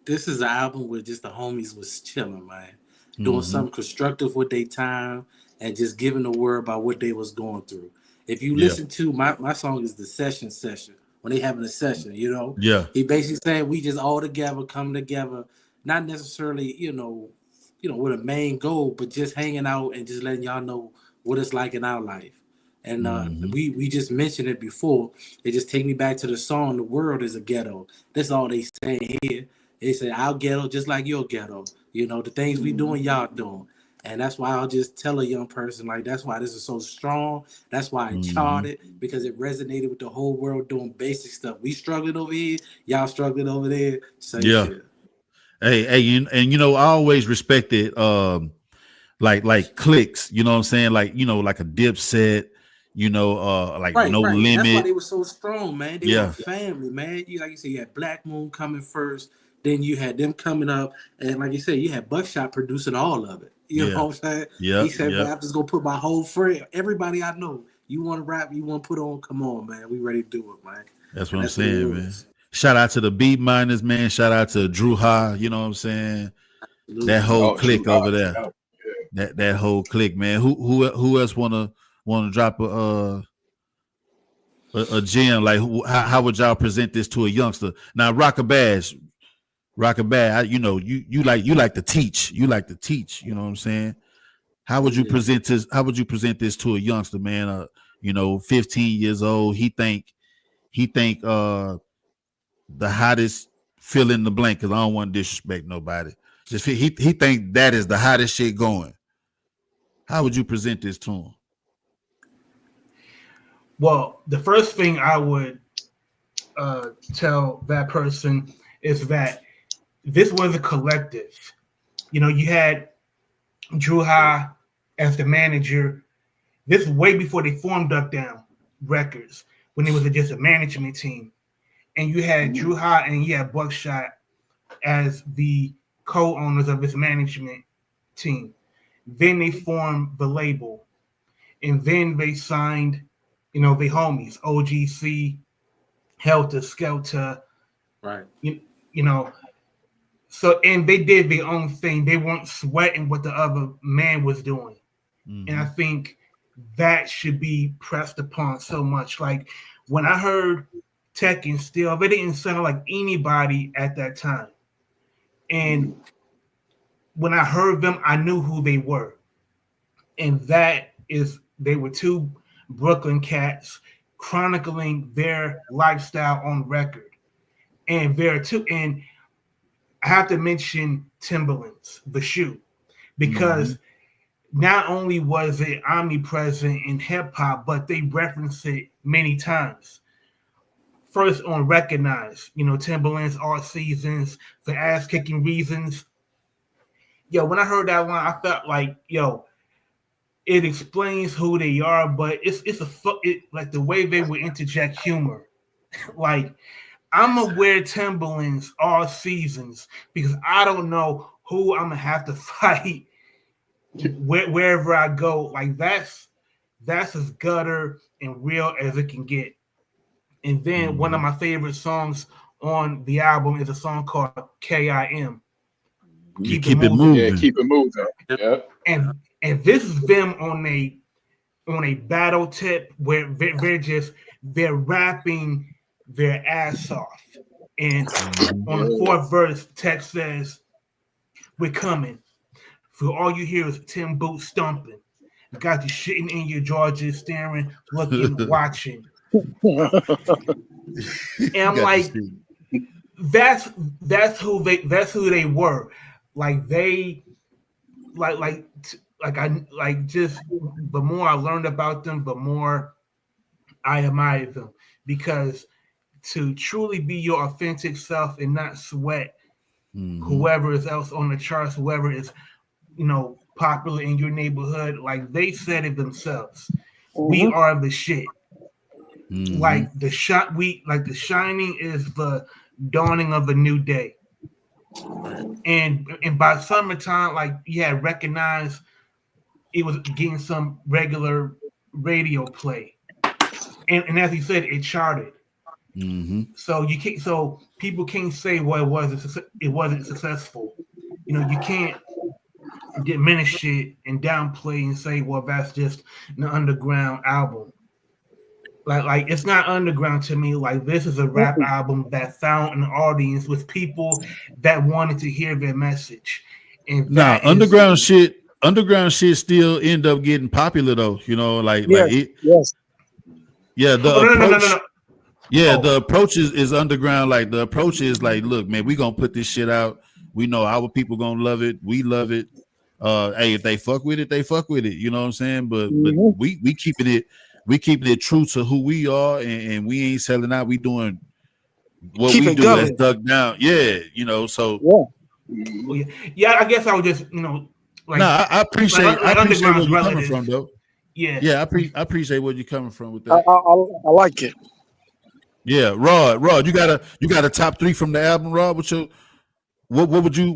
This is an album where just the homies was chilling, man, doing something constructive with their time and just giving the word about what they was going through. If you listen to my song is the session when they having a session, you know. Yeah. He basically saying we just all together, come together, not necessarily, with a main goal, but just hanging out and just letting y'all know what it's like in our life. And we just mentioned it before. It just take me back to the song, "The World Is a Ghetto." That's all they say here. They say our ghetto just like your ghetto. You know, the things we doing, y'all doing. And that's why I'll just tell a young person, like, that's why this is so strong. That's why it charted, because it resonated with the whole world doing basic stuff. We struggling over here, y'all struggling over there. Same shit. Hey, and I always respected like clicks, you know what I'm saying? Like, like a Dipset, like right. No Limit. That's why they were so strong, man. They were a family, man. Like you said, you had Black Moon coming first, then you had them coming up, and like you said, you had Buckshot producing all of it. You know what I'm saying? He said, "Man, I'm just gonna put my whole friend, everybody I know. You want to rap? You want to put on? Come on, man. We ready to do it, man." That's what I'm saying, man. Shout out to the Beat Miners, man. Shout out to Drew Ha. You know what I'm saying? Absolutely. That whole clique over there. That whole clique, man. Who else wanna drop a gem? Like, how would y'all present this to a youngster? Now, Rockabad, you like to teach. You like to teach. You know what I'm saying? How would you present this? How would you present this to a youngster, man? 15 years old. He think the hottest fill in the blank, because I don't want to disrespect nobody. Just he think that is the hottest shit going. How would you present this to him? Well, the first thing I would tell that person is that this was a collective. You had Drew Ha as the manager. This is way before they formed Duck Down Records, when it was just a management team. And you had Drew Ha and you had Buckshot as the co-owners of this management team. Then they formed the label. And then they signed, the homies, OGC, Helter Skelter. Right. So, and they did their own thing. They weren't sweating what the other man was doing. And I think that should be pressed upon so much. Like, when I heard Tech and Steel, they didn't sound like anybody at that time. And when I heard them, I knew who they were. And they were two Brooklyn cats chronicling their lifestyle on record. And and I have to mention Timberlands, the shoe, because not only was it omnipresent in hip hop, but they referenced it many times. First on Recognize, Timberlands, All Seasons, for ass kicking reasons. When I heard that line, I felt like, it explains who they are, but it's like the way they would interject humor. Like, I'm gonna wear Timberlands All Seasons because I don't know who I'm gonna have to fight wherever I go. Like, that's as gutter and real as it can get. And then one of my favorite songs on the album is a song called KIM. Keep it moving. Yeah, keep it moving. Yep. And this is them on a battle tip where they're rapping their ass off. And on the fourth verse, Tech says, "We're coming. For all you hear is Tim Boots stomping. Got you shitting in your Georgia, staring, looking, watching." And I'm like, that's who they were. Like, they just the more I learned about them, the more I admired them, because to truly be your authentic self and not sweat whoever is else on the charts, whoever is popular in your neighborhood, like they said it themselves. We are the shit. Like the Shining is the dawning of a new day. And by summertime, like, you had Recognize it was getting some regular radio play, and as he said, it charted. Mm-hmm. So you can't. So people can't say, well, it wasn't successful. You know, you can't diminish it and downplay and say, well, that's just an underground album. Like it's not underground to me. Like this is a rap album that found an audience with people that wanted to hear their message. And now underground shit still end up getting popular though. You know, like it. Yes. Yeah, the approach. No. Yeah, the approach is underground. Like the approach is like, look, man, we gonna put this shit out. We know our people gonna love it. We love it. Hey, if they fuck with it, they fuck with it. You know what I'm saying? But we keeping it true to who we are, and we ain't selling out. We doing what we do. That's dug down. Yeah, you know. So yeah. I guess I would just like. No, I appreciate where you're coming from, though. Yeah, I appreciate where you're coming from with that. I like it. Yeah, Rod, you got a top 3 from the album, Rod. What would you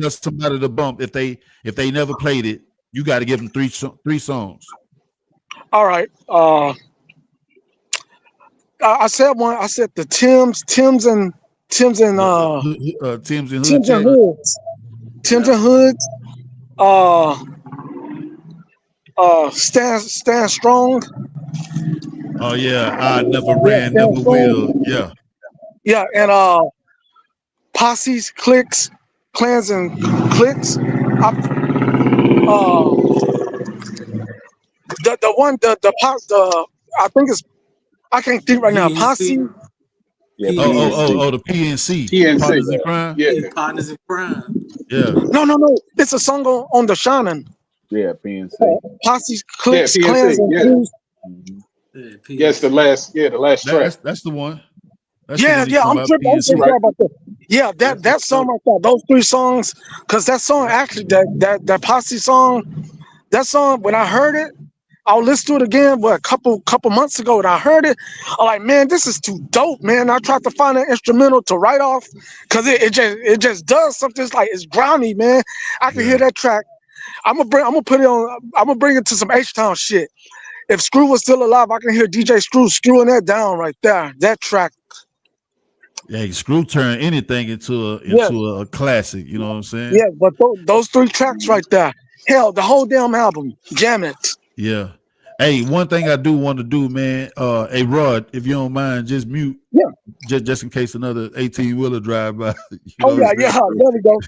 tell somebody to bump if they never played it? You got to give them three songs. All right. I said one. I said the Tims and Hoods. Stand Strong. Oh yeah, I never ran, never will. Yeah. Yeah, and Posses, Cliques, Clans, and Cliques. I think it's, I can't think right now. Posse. Yeah, the PNC. Partners in Crime. Yeah, Partners in Crime. Yeah. No. It's a song on the Shinin. Yeah, PNC. Posses, Cliques, PNC, Clans, and Crews. Yes, the last track. That's the one. I'm tripping about that. Yeah, that song right there, those 3 songs, because that song actually, that Posse song, that song, when I heard it, I'll listen to it again, a couple months ago, and I heard it. I'm like, man, this is too dope, man. I tried to find an instrumental to write off, because it just does something. It's like, it's grimy, man. I can hear that track. I'm gonna bring it to some H-Town shit. If Screw was still alive, I can hear DJ Screw screwing that down right there. That track. Yeah, Screw turned anything into a classic. You know what I'm saying? Yeah, but those 3 tracks right there, hell, the whole damn album, jam it. Yeah. Hey, one thing I do want to do, man. Hey, Rod, if you don't mind, just mute. Yeah. Just in case another 18-wheeler drive by. There we go.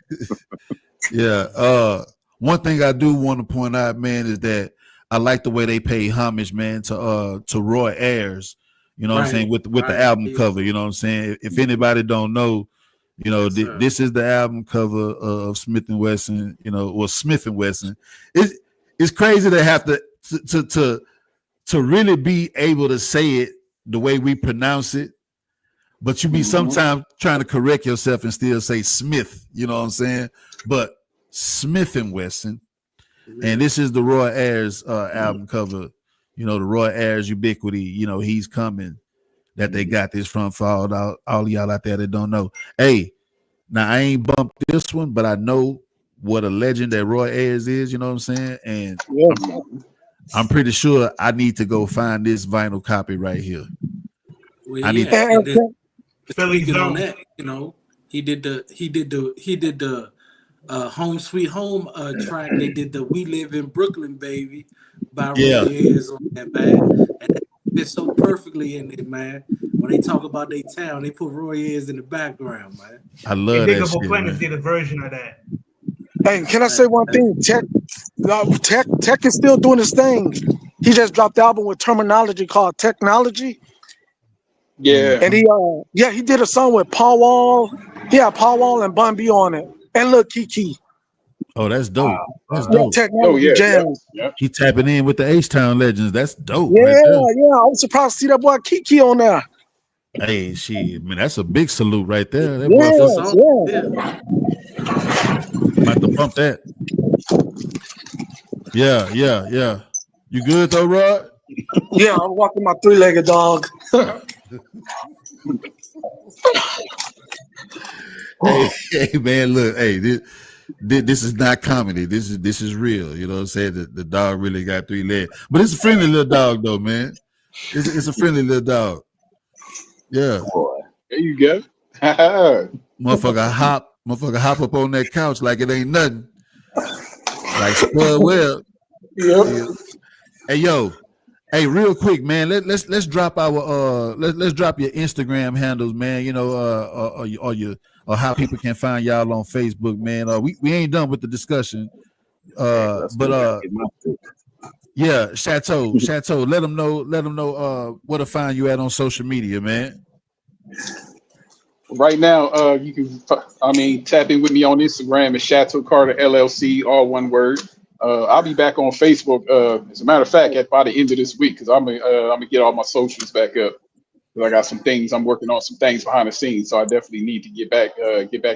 Yeah. One thing I do want to point out, man, is that I like the way they pay homage, man, to Roy Ayers. You know what I'm saying, with the album cover. You know what I'm saying. If anybody don't know, this is the album cover of Smif-N-Wessun. Or Smif-N-Wessun. It's crazy to have to really be able to say it the way we pronounce it, but you be sometimes trying to correct yourself and still say Smith. You know what I'm saying? But Smif-N-Wessun, and this is the Roy Ayers album cover. The Roy Ayers Ubiquity. He's coming. That they got this from for all y'all out there that don't know. Hey, now I ain't bumped this one, but I know what a legend that Roy Ayers is. You know what I'm saying? And I'm pretty sure I need to go find this vinyl copy right here. Well, I need to get on that. He did the Home Sweet Home track. They did the We Live in Brooklyn Baby by Roy Ayers on that, man. And that fits so perfectly in it, man. When they talk about their town, they put Roy Ayers in the background, man. I love that shit, Planet did a version of that. Hey, can I say one thing? Tech is still doing his thing. He just dropped the album with Terminology called Technology. Yeah. And he did a song with Paul Wall. Yeah, Paul Wall and Bun B on it. And Lil Kiki. Oh, that's dope. That's dope. Technology jams. Yeah. He tapping in with the H-Town legends. That's dope. Yeah, right there. I was surprised to see that boy Kiki on there. Hey, shit, man, that's a big salute right there. That about to bump that. Yeah. You good though, Rod? Yeah, I'm walking my 3-legged dog. Hey, man, look, hey, this is not comedy. This is real. You know what I'm saying? The dog really got 3 legs. But it's a friendly little dog though, man. It's a friendly little dog. Yeah. Boy. There you go. Motherfucker hop up on that couch like it ain't nothing. Like Spud Webb. Yep. Hey yo, hey, real quick, man. Let's drop our let's drop your Instagram handles, man. You know, or how people can find y'all on Facebook, man. We ain't done with the discussion. Yeah, Chateau. Let them know where to find you at on social media, man. Right now, you can tap in with me on Instagram at Chateau Carter LLC, all one word. I'll be back on Facebook. As a matter of fact, by the end of this week, because I'm gonna get all my socials back up. Because I got some things I'm working on, some things behind the scenes, so I definitely need to get back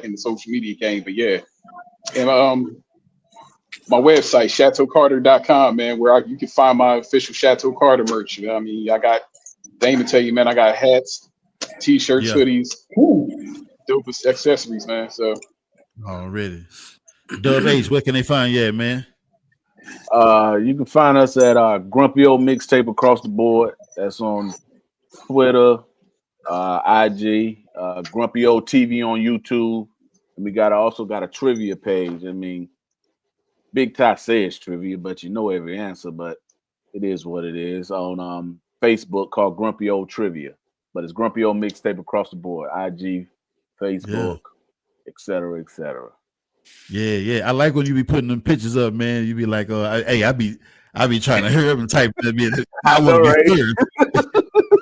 in the social media game. But yeah, and my website chateaucarter.com, man, where you can find my official Chateau Carter merch. You know, I mean, I got Dame to tell you, man, I got hats, t-shirts, hoodies, dopest accessories, man. So already. Dub H, where can they find you at, man? You can find us at Grumpy Old Mixtape across the board. That's on Twitter, IG, Grumpy Old TV on YouTube. And we also got a trivia page. I mean, Big Ty says trivia, but you know every answer, but it is what it is. On Facebook called Grumpy Old Trivia. But it's Grumpy Old Mixtape across the board. IG, Facebook, etc., etc. Yeah. I like when you be putting them pictures up, man. You be like, hey, I be trying to hurry up and type that. I want to be first.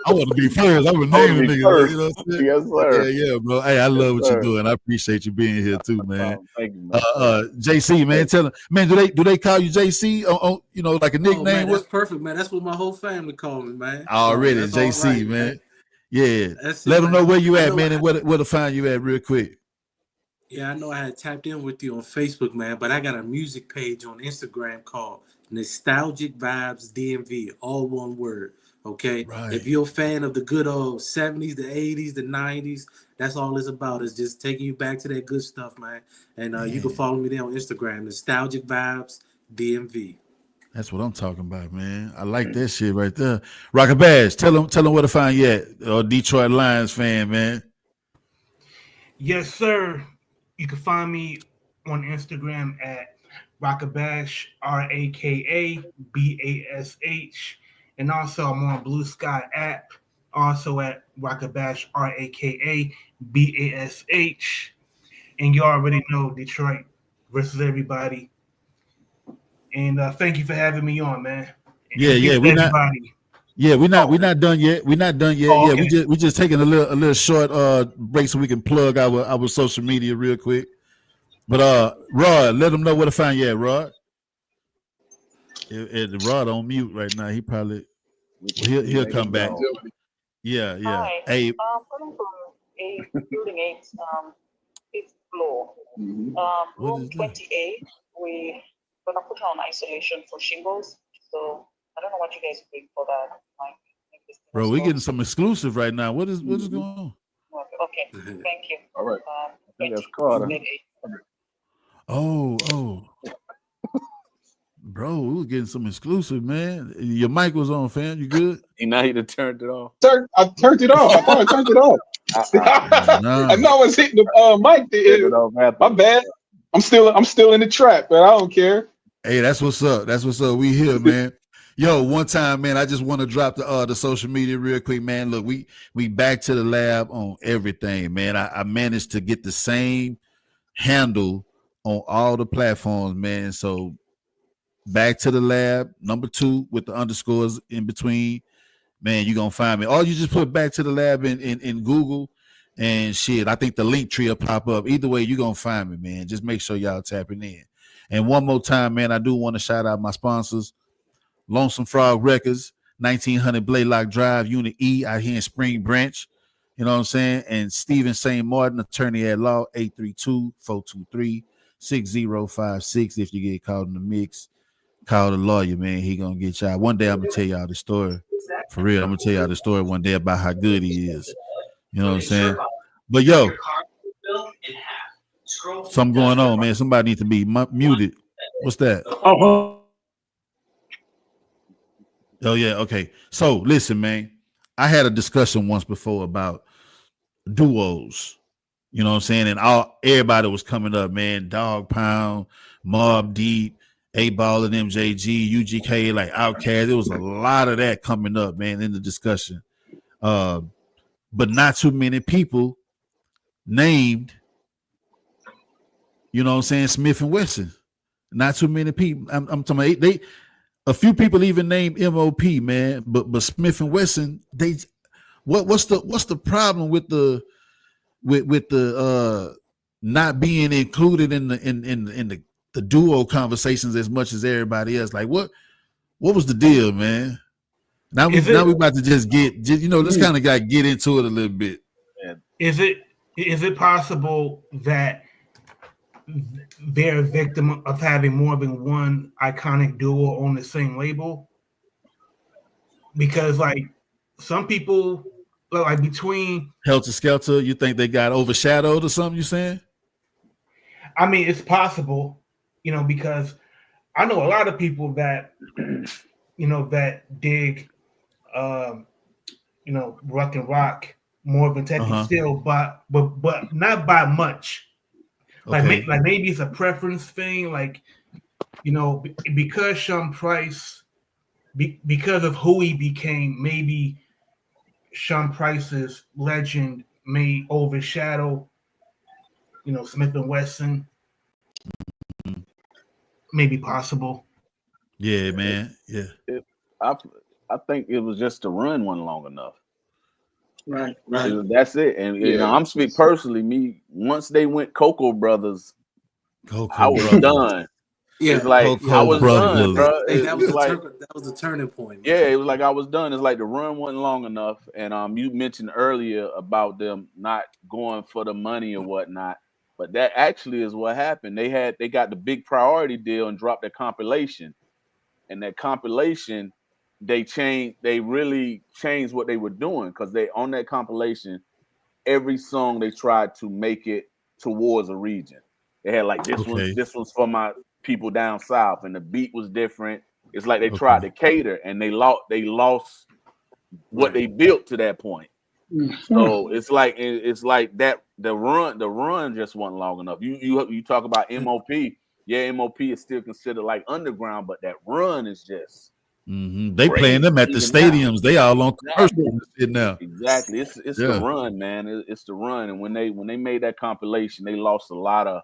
I want to be first. I'm a name nigga. You know what I'm saying? Yes, sir. Yeah, bro. Hey, I love what you're doing. I appreciate you being here too, man. Thank you, man. JC, man, tell them, man, do they call you JC on you know, like a nickname? Oh, man, that's perfect, man. That's what my whole family call me, man. Already, JC, right, man. Yeah. Let them know where you at, man, and where to find you at real quick. Yeah, I know I had tapped in with you on Facebook, man, but I got a music page on Instagram called Nostalgic Vibes DMV, all one word. Okay, right. If you're a fan of the good old 70s, the 80s, the 90s, that's all it's about. Is just taking you back to that good stuff, man. And you can follow me there on Instagram, Nostalgic Vibes DMV. That's what I'm talking about, man. I like that shit right there. Rocker Bash, tell them where to find you at. Detroit Lions fan, man. Yes, sir. You can find me on Instagram at Rakabash, RAKABASH. And also I'm on Blue Sky app, also at Rakabash, RAKABASH. And you already know Detroit versus everybody. And thank you for having me on, man. And we're not done yet. We're not done yet. Oh, okay. Yeah, we just taking a little short break so we can plug our social media real quick. But Rod, let them know where to find you at, Rod. If Rod on mute right now, he probably he'll come back. Yeah. Hi. Hey, calling from a building 8, 8th floor. Room 28. We're gonna put on isolation for shingles. So I don't know what you guys think for that. Bro, we're getting some exclusive right now. What is going on? Okay. Thank you. All right. That's Carter. Oh. Bro, we were getting some exclusive, man. Your mic was on, fam. You good? Now he done turned it off. I turned it off. I thought I turned it off. I know I was hitting the mic. My bad. I'm still in the trap, but I don't care. Hey, that's what's up. We here, man. Yo, one time, man, I just want to drop the social media real quick, man. Look, we back to the lab on everything, man. I managed to get the same handle on all the platforms, man. So back to the lab, number 2 with the underscores in between, man. You're gonna find me. Or you just put back to the lab in Google and shit. I think the link tree will pop up. Either way, you're gonna find me, man. Just make sure y'all tapping in. And one more time, man, I do want to shout out my sponsors. Lonesome Frog Records, 1900 Blaylock Drive, Unit E, out here in Spring Branch. You know what I'm saying? And Stephen St. Martin, attorney at law, 832-423-6056. If you get caught in the mix, call the lawyer, man. He gonna get y'all. One day I'm gonna tell y'all the story. For real, I'm gonna tell y'all the story one day about how good he is. You know what I'm saying? But yo, Something going on, man. Somebody needs to be muted. What's that? Oh, Oh yeah, okay. So listen, man. I had a discussion once before about duos. You know what I'm saying? And everybody was coming up, man. Dog Pound, Mobb Deep, 8Ball and MJG, UGK, like Outkast. There was a lot of that coming up, man, in the discussion. But not too many people named, you know what I'm saying, Smif-N-Wessun. Not too many people. I'm talking about a few people even named MOP, man, but Smif-N-Wessun, what's the problem with the not being included in the duo conversations as much as everybody else? Like what was the deal, man? Now we about to just let's kind of get into it a little bit. Is it possible that they're a victim of having more than one iconic duo on the same label? Because like some people, like between Helter Skelter, you think they got overshadowed or something? You saying? I mean, it's possible, because I know a lot of people that that dig Ruck and Rock more than Tech Still, but not by much. Okay. Like maybe it's a preference thing, like because Sean Price, because of who he became, maybe Sean Price's legend may overshadow Smif-N-Wessun. Maybe possible. Yeah, man. Yeah. I think it was just the run wasn't long enough. Right. That's it. And I'm speaking personally. Me, once they went Cocoa Brothers, I was done. Yeah, it's like Cocoa I was Brothers. done, bro. That was the turning point. Yeah, it was like I was done. It's like the run wasn't long enough. And you mentioned earlier about them not going for the money or whatnot, but that actually is what happened. They got the big priority deal and dropped their compilation, and that compilation. They really changed what they were doing, because they on that compilation, every song they tried to make it towards a region. They had like this one's for my people down south, and the beat was different. It's like they tried to cater, and they lost what they built to that point. So it's like that the run just wasn't long enough. You talk about MOP, MOP is still considered like underground, but that run is just they playing them at the stadiums. Now. They all on commercials now. Exactly. It's the run, man. It's the run. And when they made that compilation, they lost a lot of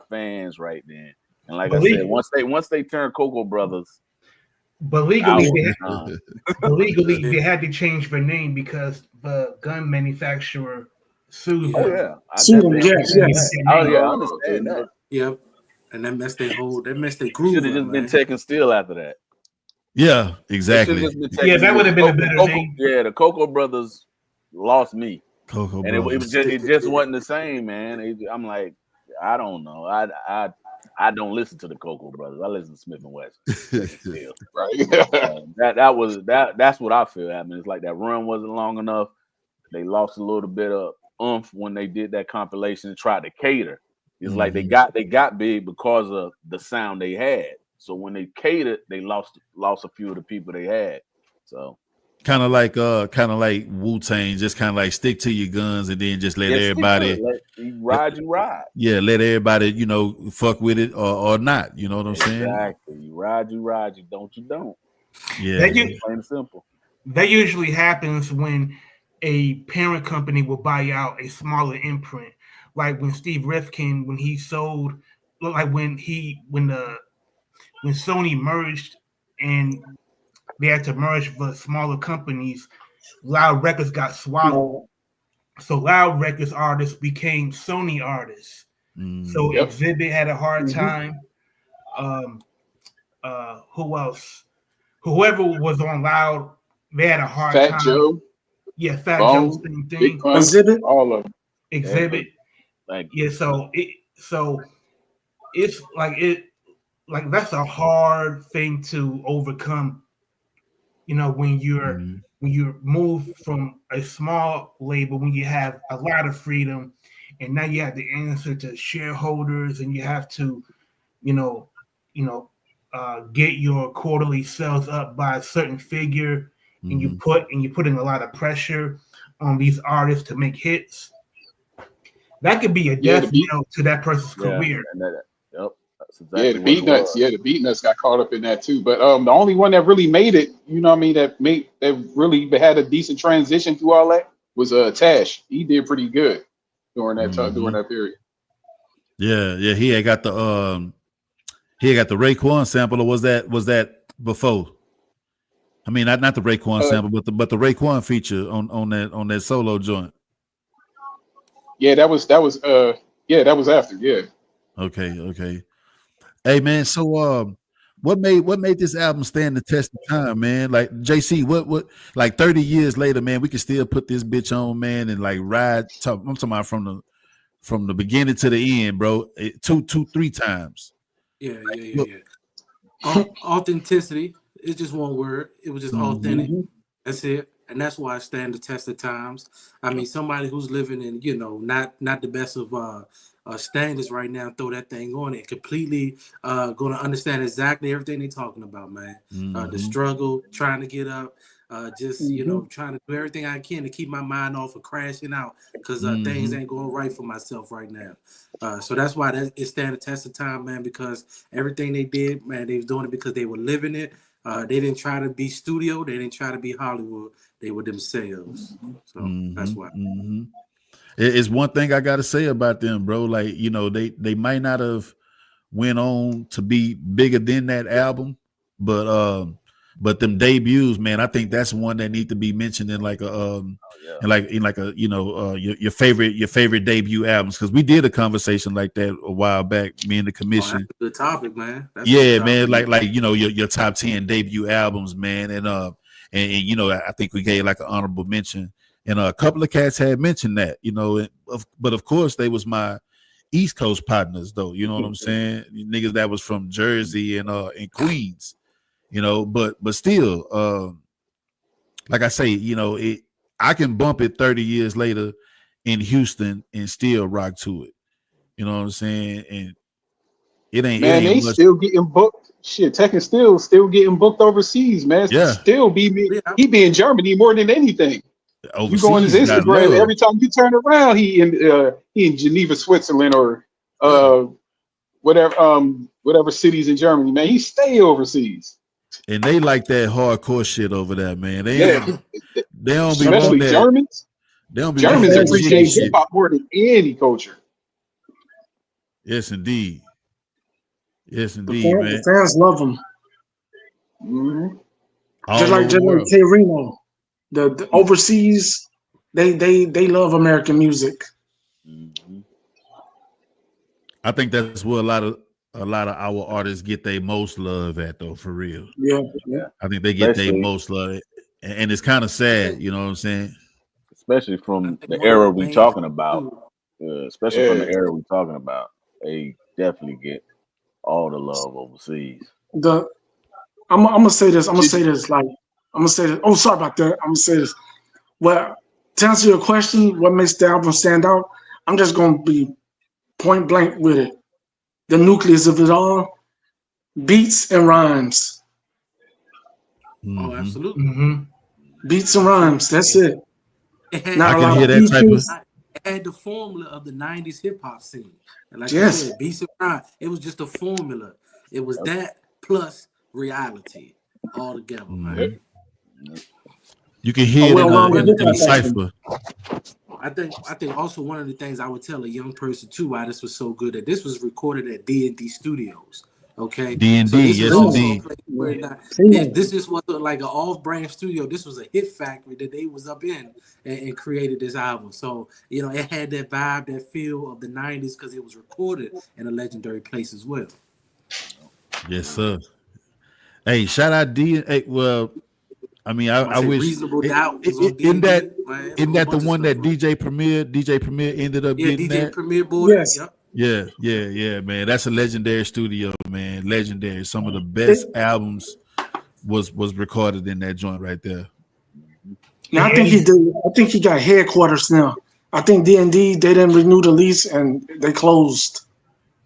fans right then. And like I said, once they turned Cocoa Brothers, but legally they had to change their name because the gun manufacturer sued them. Oh yeah, sued them. Yes. Oh yeah, I understand that. Yep. And that messed their groove. Should have just been taken still after that. Yeah, exactly. That would have been a better name. Yeah, the Cocoa Brothers lost me. Cocoa and Brothers. it just wasn't the same, man. I'm like, I don't know. I don't listen to the Cocoa Brothers. I listen to Smif-N-Wessun. Right. That's what I feel happened. It's like that run wasn't long enough. They lost a little bit of oomph when they did that compilation and tried to cater. It's like they got big because of the sound they had. So when they catered, they lost a few of the people they had. So kind of like Wu-Tang, just kind of like stick to your guns and then just let everybody you ride. Yeah, let everybody, fuck with it or not. You know what I'm saying? Exactly. You ride, you don't. Yeah. Plain and simple. That usually happens when a parent company will buy out a smaller imprint. Like when Steve Rifkin, when he sold, like when Sony merged and they had to merge the smaller companies, Loud Records got swallowed. So Loud Records artists became Sony artists. So Exhibit had a hard time. Who else? Whoever was on Loud, they had a hard time. Fat Joe. Yeah, Fat Joe, same thing. Exhibit. All of them. Exhibit. Yeah, so it's like that's a hard thing to overcome. When you're moved from a small label, when you have a lot of freedom and now you have to answer to shareholders, and you have to, get your quarterly sales up by a certain figure, and you're putting a lot of pressure on these artists to make hits. That could be a death knell to that person's career. That's exactly the beat nuts. Yeah, the beat nuts got caught up in that too. But the only one that really made it, that really had a decent transition through all that was Tash. He did pretty good during that during that period. Yeah, he had got the Raekwon sample, or was that before? I mean, not the Raekwon sample, but the Raekwon feature on that solo joint. Yeah, that was after. Yeah. Okay. Hey man, so what made this album stand the test of time, man? Like JC, what like 30 years later, man, we can still put this bitch on, man, and like ride. I'm talking about from the beginning to the end, bro. 3 times. Yeah. Authenticity is just one word. It was just authentic. That's it. And that's why I stand the test of times. I mean, somebody who's living in, not the best of standards right now, throw that thing on it, completely going to understand exactly everything they're talking about, man. The struggle, trying to get up, trying to do everything I can to keep my mind off of crashing out, because things ain't going right for myself right now. So that's why it stand the test of time, man, because everything they did, man, they was doing it because they were living it. They didn't try to be studio. They didn't try to be Hollywood. They were themselves. So that's why. It's one thing I got to say about them, bro. Like, they might not have went on to be bigger than that album, but them debuts, man, I think that's one that need to be mentioned in like a your favorite debut albums, because we did a conversation like that a while back, me and the commission. That's a good topic, man. Man, like your top 10 debut albums, man, and I think we gave like an honorable mention, and a couple of cats had mentioned that, but of course they was my East Coast partners, though. You know what I'm saying? Niggas that was from Jersey and Queens, but still, like I say, I can bump it 30 years later in Houston and still rock to it. You know what I'm saying? And it ain't. Man, they still getting booked. Shit, Tekken still getting booked overseas, man. Yeah. He be in Germany more than anything. Overseas, you go on his Instagram, every time you turn around, he in Geneva, Switzerland, or whatever cities in Germany, man. He stay overseas. And they like that hardcore shit over there, man. They don't be especially Germans. They don't be Germans appreciate hip hop more than any culture. Yes, indeed. Man. The fans love them. Just like K Reno, the overseas, they love American music. I think that's where a lot of our artists get their most love at, though, for real. Yeah. I think they get their most love, and it's kind of sad, you know what I'm saying? Especially from the era we talking about. Especially from the era we talking about, they definitely get all the love overseas. I'm gonna say this. Oh, sorry about that. I'm gonna say this. Well, to answer your question, what makes the album stand out? I'm just gonna be point blank with it. The nucleus of it all, beats and rhymes. Oh, absolutely. Beats and rhymes. That's it. I can hear that type of. It had the formula of the '90s hip hop scene. And like you said, beats and rhymes. It was just a formula. It was that plus reality all together, man. You can hear it in the cipher. I think also one of the things I would tell a young person too why this was so good, that this was recorded at D&D Studios. Okay, D&D, yes indeed. This just wasn't like an off-brand studio. This was a hit factory that they was up in and created this album. So it had that vibe, that feel of the '90s because it was recorded in a legendary place as well. Yes, sir. Hey, shout out D. Hey, well, I mean, I wish. Reasonable Doubt. Isn't that the one that DJ Premier ended up getting? DJ that? Premier boy. Yes. Yeah, man. That's a legendary studio, man. Legendary. Some of the best albums was recorded in that joint right there. Now I think he got headquarters now. I think D&D, they didn't renew the lease and they closed.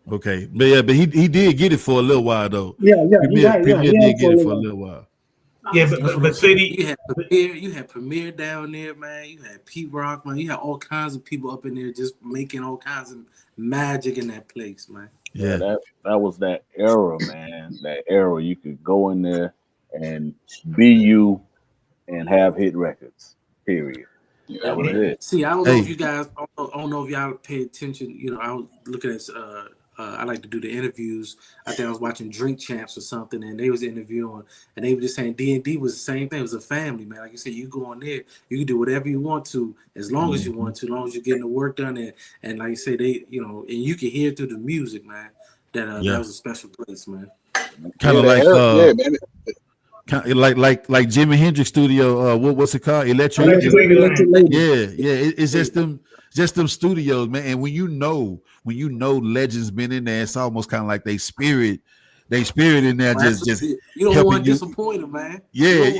Okay, but he did get it for a little while though. Yeah, Premier did get it for a little little while. Yeah, but City, you had Premier down there, man. You had Pete Rock, man. You had all kinds of people up in there just making all kinds of magic in that place, man. Yeah, that was that era, man. That era you could go in there and be you and have hit records. Period. Yeah, that was it. See, I don't know if you guys, I don't know if y'all pay attention. You know, I was looking at, I like to do the interviews. I think I was watching Drink Champs or something, and they was interviewing, and they were just saying D&D was the same thing. It was a family, man. Like you said, you go on there, you can do whatever you want to, as long as you want to, as long as you're getting the work done. And like you say, they, you know, and you can hear through the music, man, that that was a special place, man. Kind of like, man. Like Jimi Hendrix studio. What's it called? Electric. It's just them studios, man. And when you know legends been in there, it's almost kind of like they spirit in there. Just you don't want to disappoint them, man. Yeah,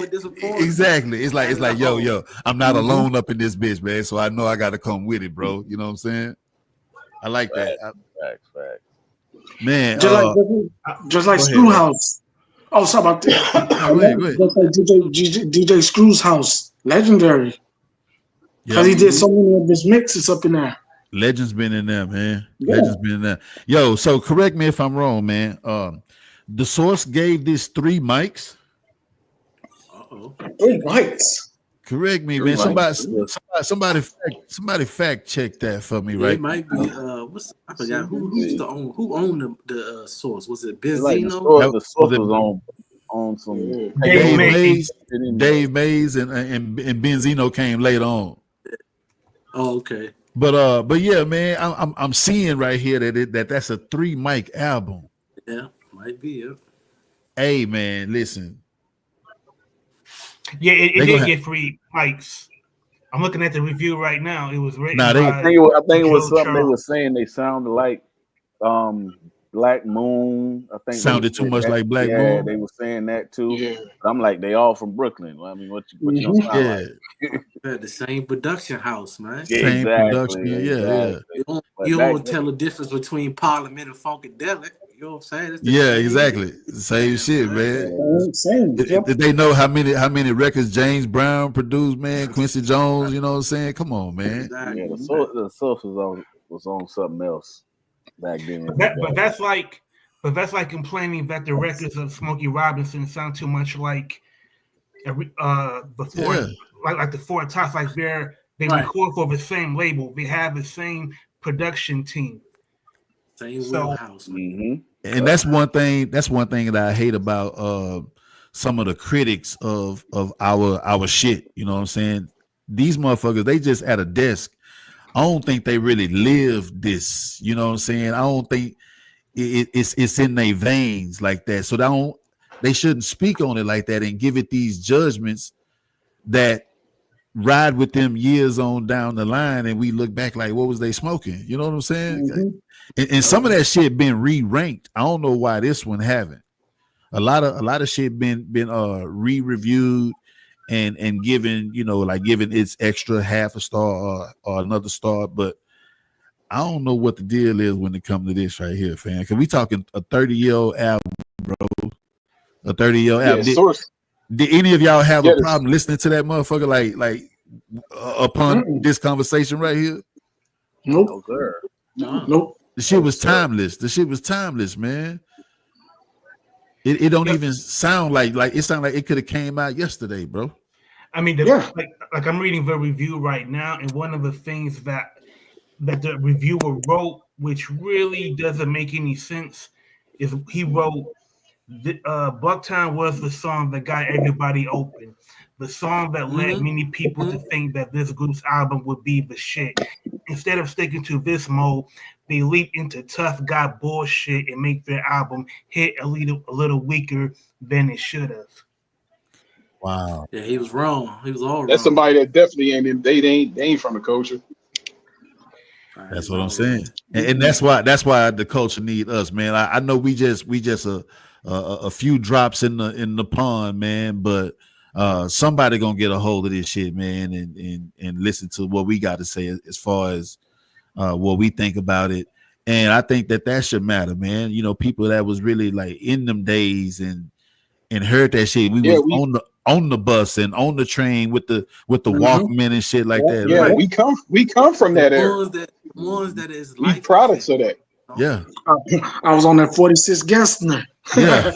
exactly. It's like yo, I'm not alone up in this bitch, man. So I know I got to come with it, bro. You know what I'm saying? I like that. Facts. Man, just like Screwhouse. Oh, sorry about that. Go ahead. Just like DJ Screw's house, legendary. Because he did so many of his mixes up in there. Legends been in there, man. Yeah. Legends been in there. Yo, so correct me if I'm wrong, man. The Source gave this 3 mics. 3 mics. Correct me, man. Somebody fact check that for me, right? It might be I forgot who owned the Source. Was it Benzino? The Source was on some Dave Mays and Benzino came later on. Oh, okay. But yeah, man, I'm seeing right here that's a 3 mic album. Yeah, might be. Yeah. Hey, man, listen. Yeah, it did get 3 mics. I'm looking at the review right now. It was written. I think it was something they were saying. They sounded like Black Moon. I think sounded too much like Black Moon. Yeah, they were saying that too. Yeah. I'm like, they all from Brooklyn. I mean, what you sound like? The same production house, man. Yeah, same production. Yeah. You don't tell the difference between Parliament and Funkadelic. You know what I'm saying? Exactly. Same shit, man. Did they know how many records James Brown produced, man? Quincy Jones, you know what I'm saying? Come on, man. Exactly. Yeah, the Source was on something else back then. But that's like complaining that the records of Smokey Robinson sound too much like before, like the Four Tops, like they record for the same label. They have the same production team. Same wheelhouse. And that's one thing that I hate about some of the critics of our shit. You know what I'm saying? These motherfuckers, they just at a desk. I don't think they really live this. You know what I'm saying? I don't think it's in their veins like that. So they shouldn't speak on it like that and give it these judgments that ride with them years on down the line, and we look back like, what was they smoking? You know what I'm saying? And some of that shit been re-ranked. I don't know why this one haven't. A lot of shit been re-reviewed and given, given its extra half a star or another star. But I don't know what the deal is when it comes to this right here, fam. Because we talking a 30-year-old album, bro. A 30-year-old album. Did any of y'all have a problem listening to that motherfucker like upon this conversation right here? Nope. Nope. The shit was timeless. Man. It don't even sound like it sounded like it could have came out yesterday, bro. I mean, like I'm reading the review right now, and one of the things that the reviewer wrote, which really doesn't make any sense, is he wrote, Bucktown was the song that got everybody open. The song that led many people to think that this group's album would be the shit. Instead of sticking to this mode, they leap into tough guy bullshit and make their album hit a little weaker than it should have. Wow. Yeah, he was wrong. He was all wrong. That's somebody that definitely ain't ain't from the culture. That's what I'm saying. And that's why the culture need us, man. I know we just a few drops in the pond, man, but somebody gonna get a hold of this shit, man, and listen to what we got to say as far as what we think about it. And I think that should matter, man. You know, people that was really like in them days and heard that shit. We was on the bus and on the train with the Walkman and shit like that. Yeah, like, we come from that era. Ones that is we products of that. Yeah, I was on that 46 Gessner. Yeah,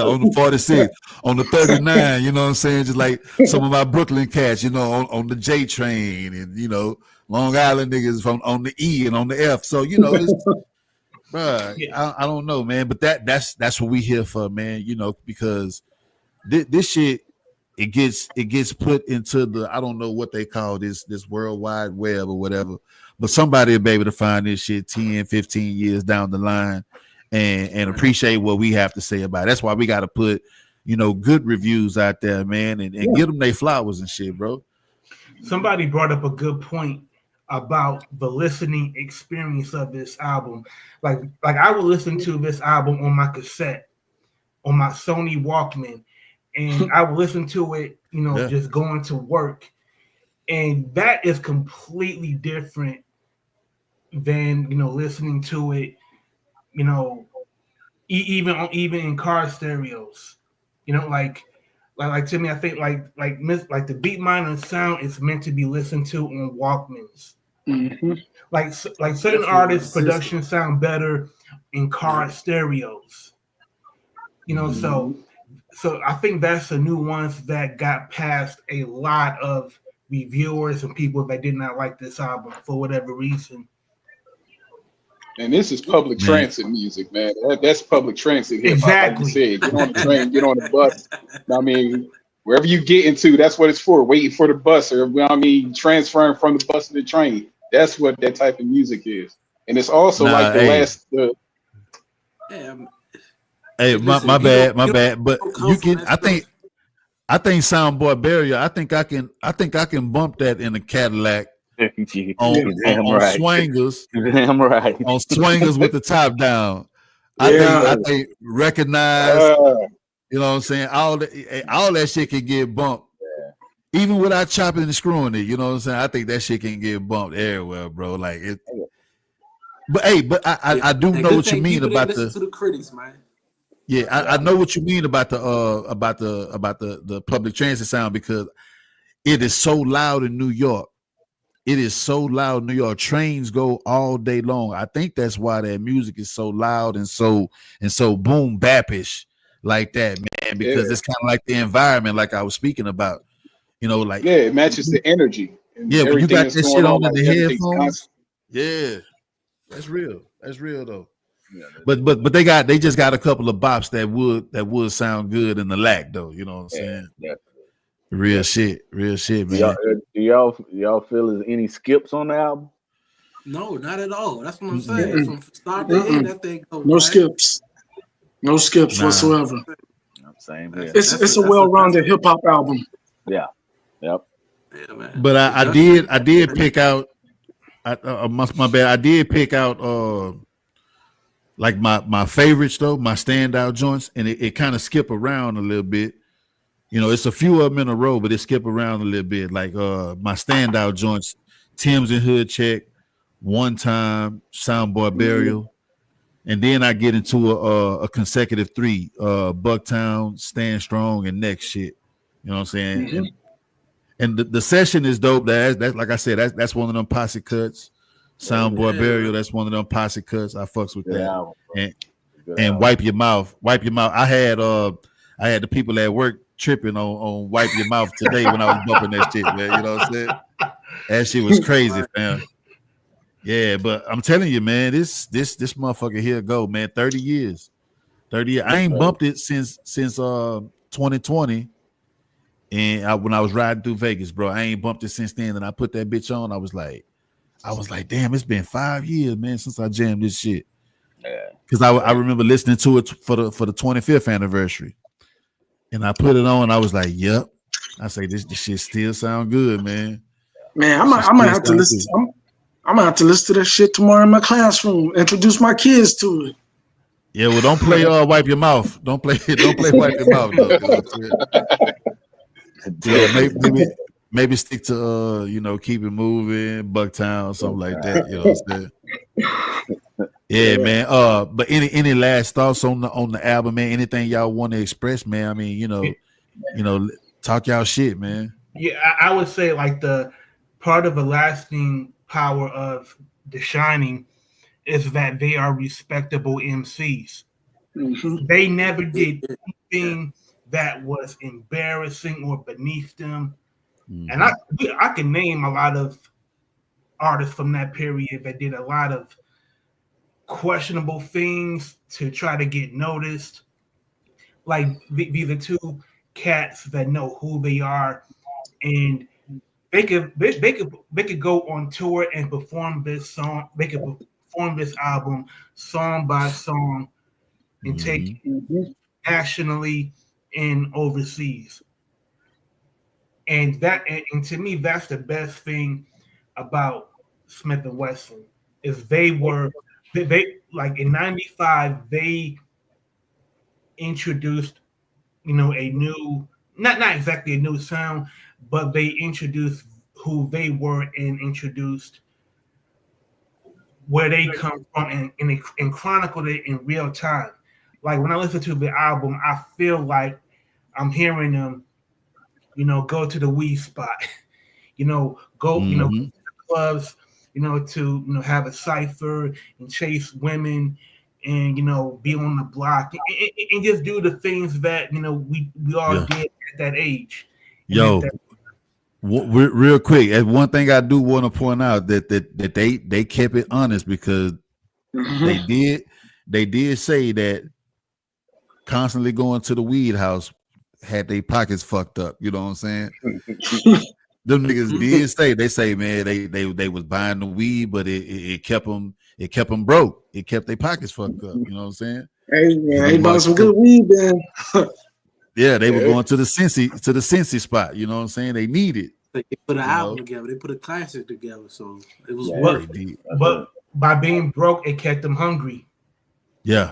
on the 46, on the 39, you know what I'm saying? Just like some of my Brooklyn cats, you know, on the J train, and you know, Long Island niggas from on the E and on the F. So, you know, it's I don't know, man, but that's what we here for, man, you know, because this shit it gets put into the, I don't know what they call this World Wide Web or whatever, but somebody will be able to find this shit 10, 15 years down the line and appreciate what we have to say about it. That's why we got to put, you know, good reviews out there, man, and give them their flowers and shit, bro. Somebody brought up a good point about the listening experience of this album. Like I would listen to this album on my cassette, on my Sony Walkman, and I would listen to it, you know, just going to work. And that is completely different than, you know, listening to it, you know, even in car stereos. You know, like to me, I think like the beat minor sound is meant to be listened to on Walkmans. Mm-hmm. Like certain artists' production sound better in car stereos. You know, so I think that's the nuance that got past a lot of reviewers and people that did not like this album for whatever reason. And this is public transit music, man. That's public transit hip hop. Exactly. Like you said, get on the train, get on the bus. I mean, wherever you get into, that's what it's for. Waiting for the bus, or I mean, transferring from the bus to the train. That's what that type of music is. And it's also like the last. Hey, my bad. But you can. I think Soundboy Barrier. I think I can bump that in a Cadillac. on swingers. Damn right. On swingers with the top down. I think recognize. You know what I'm saying? All that shit can get bumped. Yeah. Even without chopping and screwing it, you know what I'm saying? I think that shit can get bumped everywhere, bro. Like it. But I do know what you mean about the critics, man. Yeah, I know what you mean about the public transit sound, because it is so loud in New York. It is so loud in New York. Trains go all day long. I think that's why that music is so loud and so boom bap-ish like that, man. Because it's kind of like the environment, like I was speaking about. You know, like it matches the energy. Yeah, when you got this shit on in the headphones. Yeah, that's real. That's real though. Yeah, but they just got a couple of bops that would sound good in the lack though. You know what I'm saying? Yeah. Real shit, man. Do y'all feel there's any skips on the album? No, not at all. That's what I'm saying. From start to end, that thing goes no skips. No skips whatsoever. Same here. It's a well-rounded hip hop album. Yeah. Yep. Yeah, man. But I did pick out. My bad. I did pick out like my favorites though, my standout joints, and it kind of skip around a little bit. You know, it's a few of them in a row, but it skip around a little bit. Like my standout joints, Tim's and Hood Check, One Time, Soundboy Burial, and then I get into a consecutive 3, Bucktown, Stand Strong, and Next Shit. You know what I'm saying? Mm-hmm. And the session is dope. That's like I said, that's one of them posse cuts. Soundboy Burial, that's one of them posse cuts. I fucks with that. And Wipe Your Mouth. I had the people at work tripping on Wipe Your Mouth today when I was bumping that shit, man. You know what I'm saying? That shit was crazy, man. Yeah, but I'm telling you, man, this motherfucker here go, man. 30 years. I ain't bumped it since 2020. And when I was riding through Vegas, bro, I ain't bumped it since then. And I put that bitch on. I was like, damn, it's been 5 years, man, since I jammed this shit. Yeah. Because I remember listening to it for the 25th anniversary. And I put it on. I was like, yep. I say this shit still sound good, man. Man, I might have to listen. I'm gonna have to listen to that shit tomorrow in my classroom. Introduce my kids to it. Yeah, well, don't play Wipe Your Mouth. Don't play Wipe Your Mouth, though. maybe stick to Keep It Moving, Bucktown, something like that. You know what I'm saying? Yeah, man. But any last thoughts on the album, man? Anything y'all want to express, man? I mean, talk y'all shit, man. Yeah, I would say like the part of the lasting power of The Shining is that they are respectable MCs. Mm-hmm. They never did anything that was embarrassing or beneath them. Mm-hmm. And I can name a lot of artists from that period that did a lot of questionable things to try to get noticed. Like these are two cats that know who they are, and they could go on tour and perform this song. They could perform this album song by song and take nationally and overseas. And to me, that's the best thing about Smif-N-Wessun is they like in '95 they introduced a new not exactly a new sound, but they introduced who they were and introduced where they come from and chronicled it in real time. Like when I listen to the album, I feel like I'm hearing them, go to the weed spot, go, to the clubs, to have a cipher and chase women and be on the block and just do the things that we all did at that age. Real quick, and one thing I do want to point out that they kept it honest because they did say that constantly going to the weed house had their pockets fucked up. You know what I'm saying? Them niggas did say, man, they was buying the weed, but it kept them broke. It kept their pockets fucked up. You know what I'm saying? Hey man, they bought some good weed then. Yeah, they were going to the Cincy spot. You know what I'm saying? They need it. They put an album together. They put a classic together. So it was but by being broke, it kept them hungry. Yeah.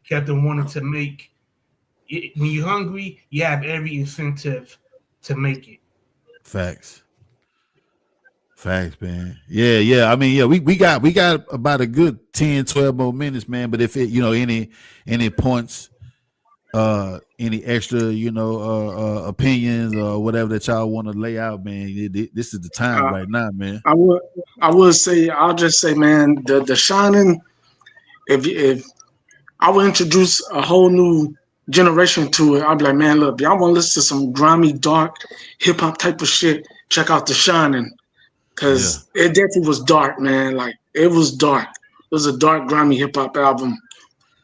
Kept them wanting to make it. When you're hungry, you have every incentive to make it. Facts, man. Yeah. I mean, we got about a good 10, 12 more minutes, man. But if it, any points, any extra, opinions or whatever that y'all want to lay out, man, this is the time right now, man. I'll just say, man, the Shining. If I would introduce a whole new generation to it, I'd be like, man, look, y'all want to listen to some grimy, dark, hip hop type of shit, check out The Shining. Because it definitely was dark, man. Like, it was dark. It was a dark, grimy hip hop album.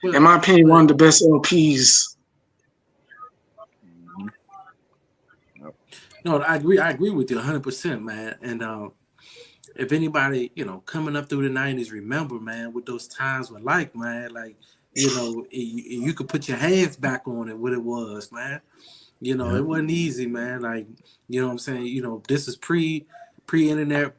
In my opinion, one of the best LPs. No, I agree with you 100%, man. And if anybody, coming up through the 90s, remember, man, with those times were like, man, like, you could put your hands back on it, what it was, man. It wasn't easy, man. Like, you know what I'm saying? This is pre-internet,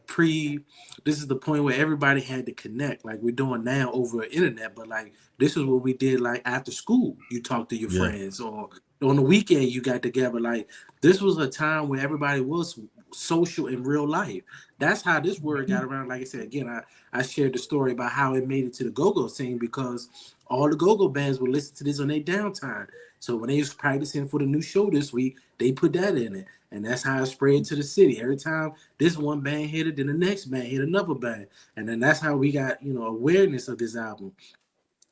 this is the point where everybody had to connect, like we're doing now over the internet. But like, this is what we did, like after school, you talk to your friends, or on the weekend you got together. Like, this was a time where everybody was social in real life. That's how this word got around. Like I said, again, I shared the story about how it made it to the go-go scene because all the go-go bands would listen to this on their downtime. So when they was practicing for the new show this week, they put that in it. And that's how it spread to the city. Every time this one band hit it, then the next band hit another band. And then that's how we got, awareness of this album.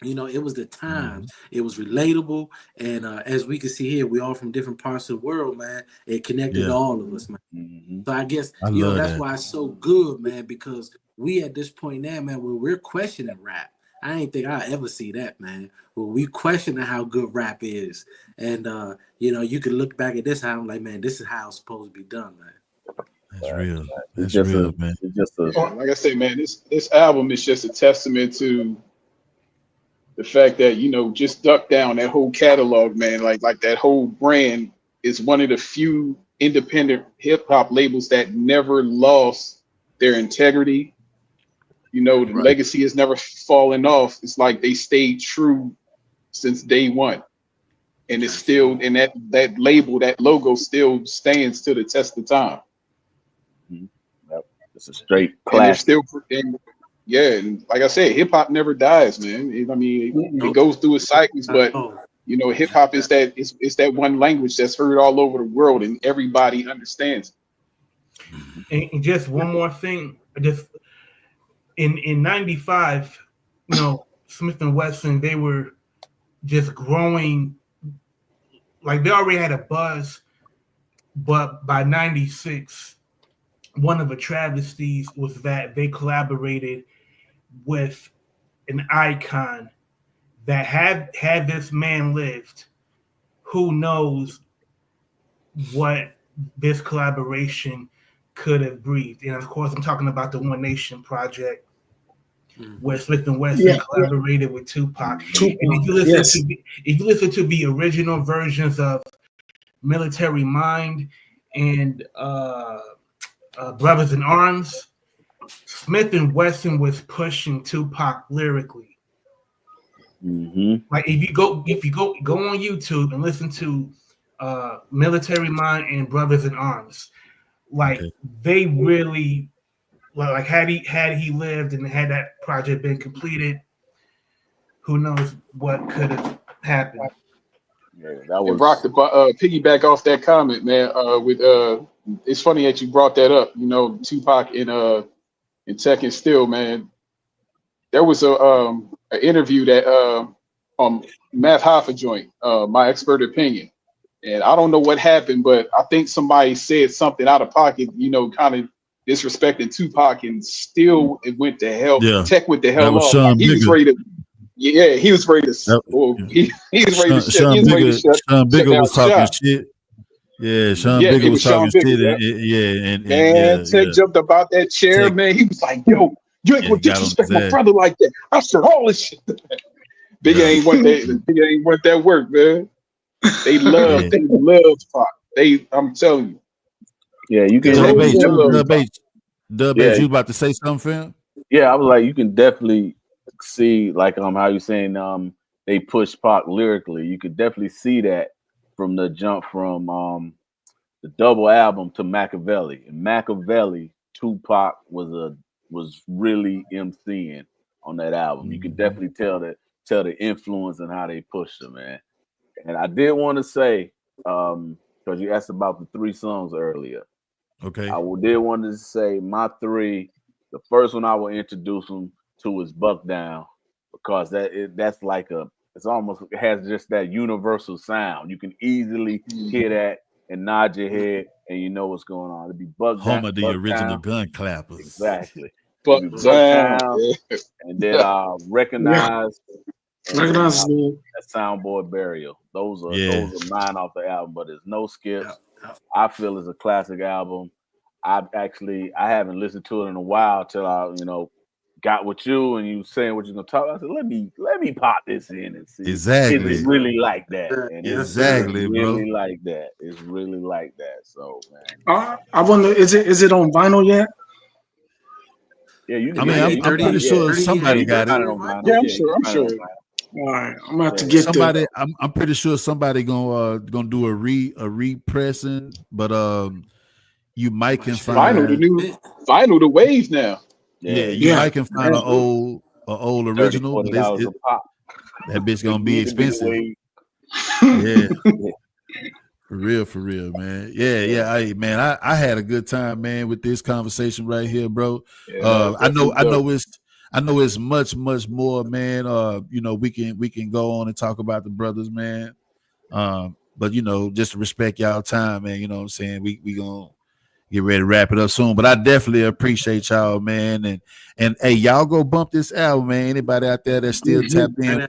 It was the times. It was relatable. And as we can see here, we all from different parts of the world, man. It connected all of us, man. So I guess, that's why it's so good, man, because we at this point now, man, where we're questioning rap. I ain't think I'll ever see that, man. Where we questioning how good rap is. And, you can look back at this album like, man, this is how it's supposed to be done, man. That's real. That's real, man. Like I say, man, this album is just a testament to the fact that, just duck down that whole catalog, man. Like that whole brand is one of the few independent hip hop labels that never lost their integrity. The legacy has never fallen off. It's like they stayed true since day one. and it's still, and that label, that logo still stands to the test of time. Yep. It's a straight classic. And they're still, and like I said, hip hop never dies, man. I mean, it goes through its cycles, but you know, hip hop is that it's that one language that's heard all over the world and everybody understands it. And just one more thing, just in '95, you know, Smif-N-Wessun, they were just growing, like they already had a buzz, but by '96, one of the travesties was that they collaborated with an icon that had this man lived, who knows what this collaboration could have breathed. And of course, I'm talking about the One Nation project, where Smif-N-Wessun collaborated with Tupac. And if you listen to the original versions of Military Mind and Brothers in Arms, Smif-N-Wessun was pushing Tupac lyrically. Like if you go on YouTube and listen to Military Mind and Brothers in Arms, like they really, like had he lived and had that project been completed, who knows what could have happened. Yeah, that was Brock, to piggyback off that comment, man. It's funny that you brought that up. You know, Tupac in Tech and Still, man. There was an interview that Math Hoffa joint, My Expert Opinion, and I don't know what happened, but I think somebody said something out of pocket, you know, kind of disrespecting Tupac, and still it went to hell. Yeah. Tech went to hell off. Sean He was ready to. Yeah, he was ready to. He was ready to shut. Sean Bigger was talking shit. Yeah, Sean Bigger was talking shit. And Tech jumped up out that chair, man. He was like, "Yo, you ain't gonna disrespect my brother like that." I said all this shit. Bigger ain't want that. Bigger ain't want that work, man. They love Pac. I'm telling you. Yeah, you can. Dub H, you about to say something, fam? Yeah, I was like, you can definitely see, like, how you saying they push Pac lyrically. You could definitely see that from the jump from the double album to Machiavelli. And Machiavelli, Tupac was really MCing on that album. You can definitely tell the influence and how they pushed them, man. And I did want to say, because you asked about the 3 songs earlier. Okay. I did want to say my 3. The first one I will introduce them to is Buck Down, because that's like it has just that universal sound. You can easily hear that and nod your head and you know what's going on. It'd be Buck Down. Home of the original gun clappers. Exactly. Buck Down. And then Recognize. Recognize that Soundboard Burial. Those are mine off the album, but there's no skips. I feel it's a classic album. I haven't listened to it in a while till I, got with you and you saying what you're gonna talk. I said, let me pop this in and see. Exactly. It's really like that. And exactly, it's bro. Really like that. It's really like that. So, man. I wonder, is it on vinyl yet? Yeah, I'm pretty sure somebody got it. Yeah, I'm sure. All right, I'm gonna have to get somebody. I'm pretty sure somebody gonna do a repressing, but you might can find vinyl the wave now. Yeah, you might can find an old original. But that bitch gonna be expensive. Yeah. For real, man. Yeah. I had a good time, man, with this conversation right here, bro. Yeah, I know it's much more, man. We can go on and talk about the brothers, man. But just to respect y'all time, man. You know what I'm saying? We gonna get ready to wrap it up soon. But I definitely appreciate y'all, man. And hey, y'all go bump this album, man. Anybody out there that's still tapped in,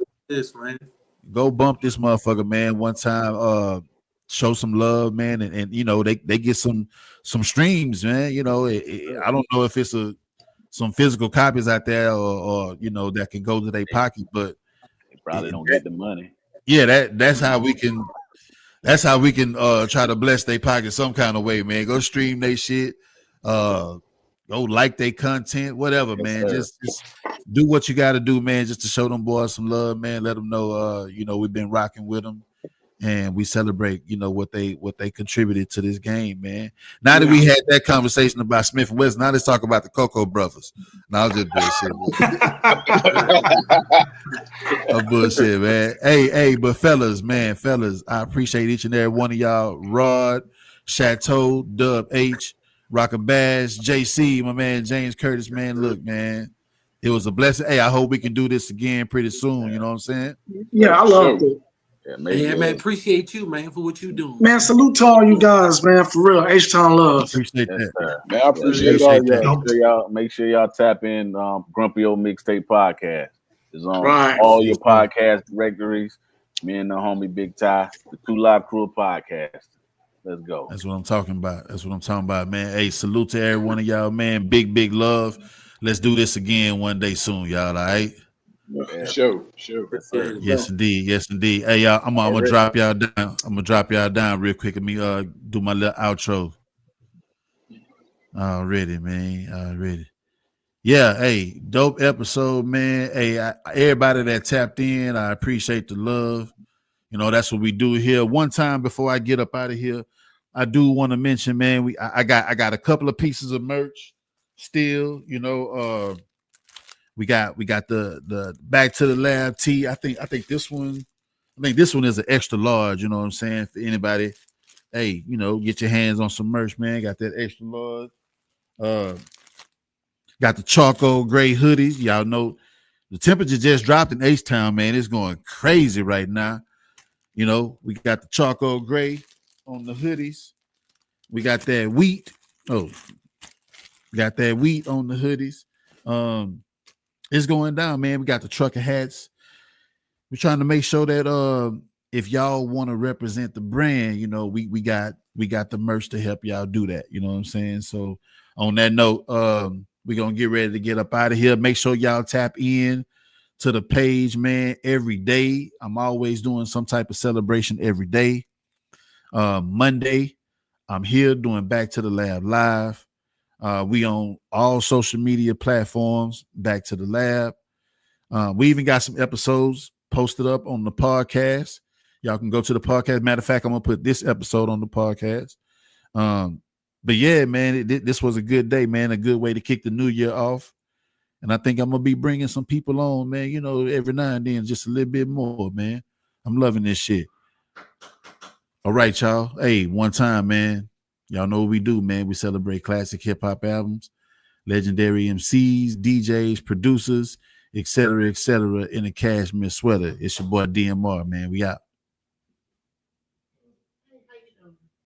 go bump this motherfucker, man. One time, show some love, man, and they get some streams, man. I don't know if it's some physical copies out there or that can go to their pocket, but they probably don't get the money. Yeah, that's how we can try to bless their pocket some kind of way, man. Go stream they shit, go like their content, whatever, man. Just do what you got to do, man, just to show them boys some love, man. Let them know we've been rocking with them. and we celebrate, what they contributed to this game, man. Now that we had that conversation about Smif-N-Wessun, now let's talk about the Cocoa Brothers. Now I'll just bullshit. I'm bullshit, man. Hey, but fellas, I appreciate each and every one of y'all. Rod, Chateau, Dub H, Rocker Bass, JC, my man James Curtis, man. Look, man, it was a blessing. Hey, I hope we can do this again pretty soon. You know what I'm saying? Yeah, I love it. Yeah, man, appreciate you, man, for what you doing. Man, salute to all you guys, man, for real. H-Town love. Appreciate that. Man, I appreciate all y'all. Make sure y'all tap in Grumpy Old Mixtape Podcast. It's on Right. all your podcast directories. Me and the homie Big Ty, the Two Live Crew Podcast. Let's go. That's what I'm talking about. Man. Hey, salute to every one of y'all, man. Big love. Let's do this again one day soon, y'all. All right. Yeah. Sure. Yes, indeed. Hey, y'all, I'm gonna drop y'all down. Real quick. Let me do my little outro. Already, man. Already. Yeah. Hey, dope episode, man. Hey, everybody that tapped in, I appreciate the love. That's what we do here. One time before I get up out of here, I do want to mention, man, I got a couple of pieces of merch still. We got the Back to the Lab tee. I think this one is an extra large. You know what I'm saying? For anybody, hey, get your hands on some merch, man. Got that extra large. Got the charcoal gray hoodies. Y'all know the temperature just dropped in H-Town, man. It's going crazy right now. We got the charcoal gray on the hoodies. We got that wheat. Got that wheat on the hoodies. It's going down, man. We got the trucker hats. We're trying to make sure that if y'all want to represent the brand, we got the merch to help y'all do that. You know what I'm saying? So on that note, we're gonna get ready to get up out of here. Make sure y'all tap in to the page, man. Every day, I'm always doing some type of celebration every day. Monday, I'm here doing Back to the Lab Live. We on all social media platforms, Back to the Lab. We even got some episodes posted up on the podcast. Y'all can go to the podcast. Matter of fact, I'm gonna put this episode on the podcast. But yeah, man, this was a good day, man. A good way to kick the new year off. And I think I'm gonna be bringing some people on, man. Every now and then, just a little bit more, man. I'm loving this shit. All right, y'all. Hey, one time, man. Y'all know what we do, man. We celebrate classic hip hop albums, legendary MCs, DJs, producers, etc., in a cashmere sweater. It's your boy DMR, man. We out.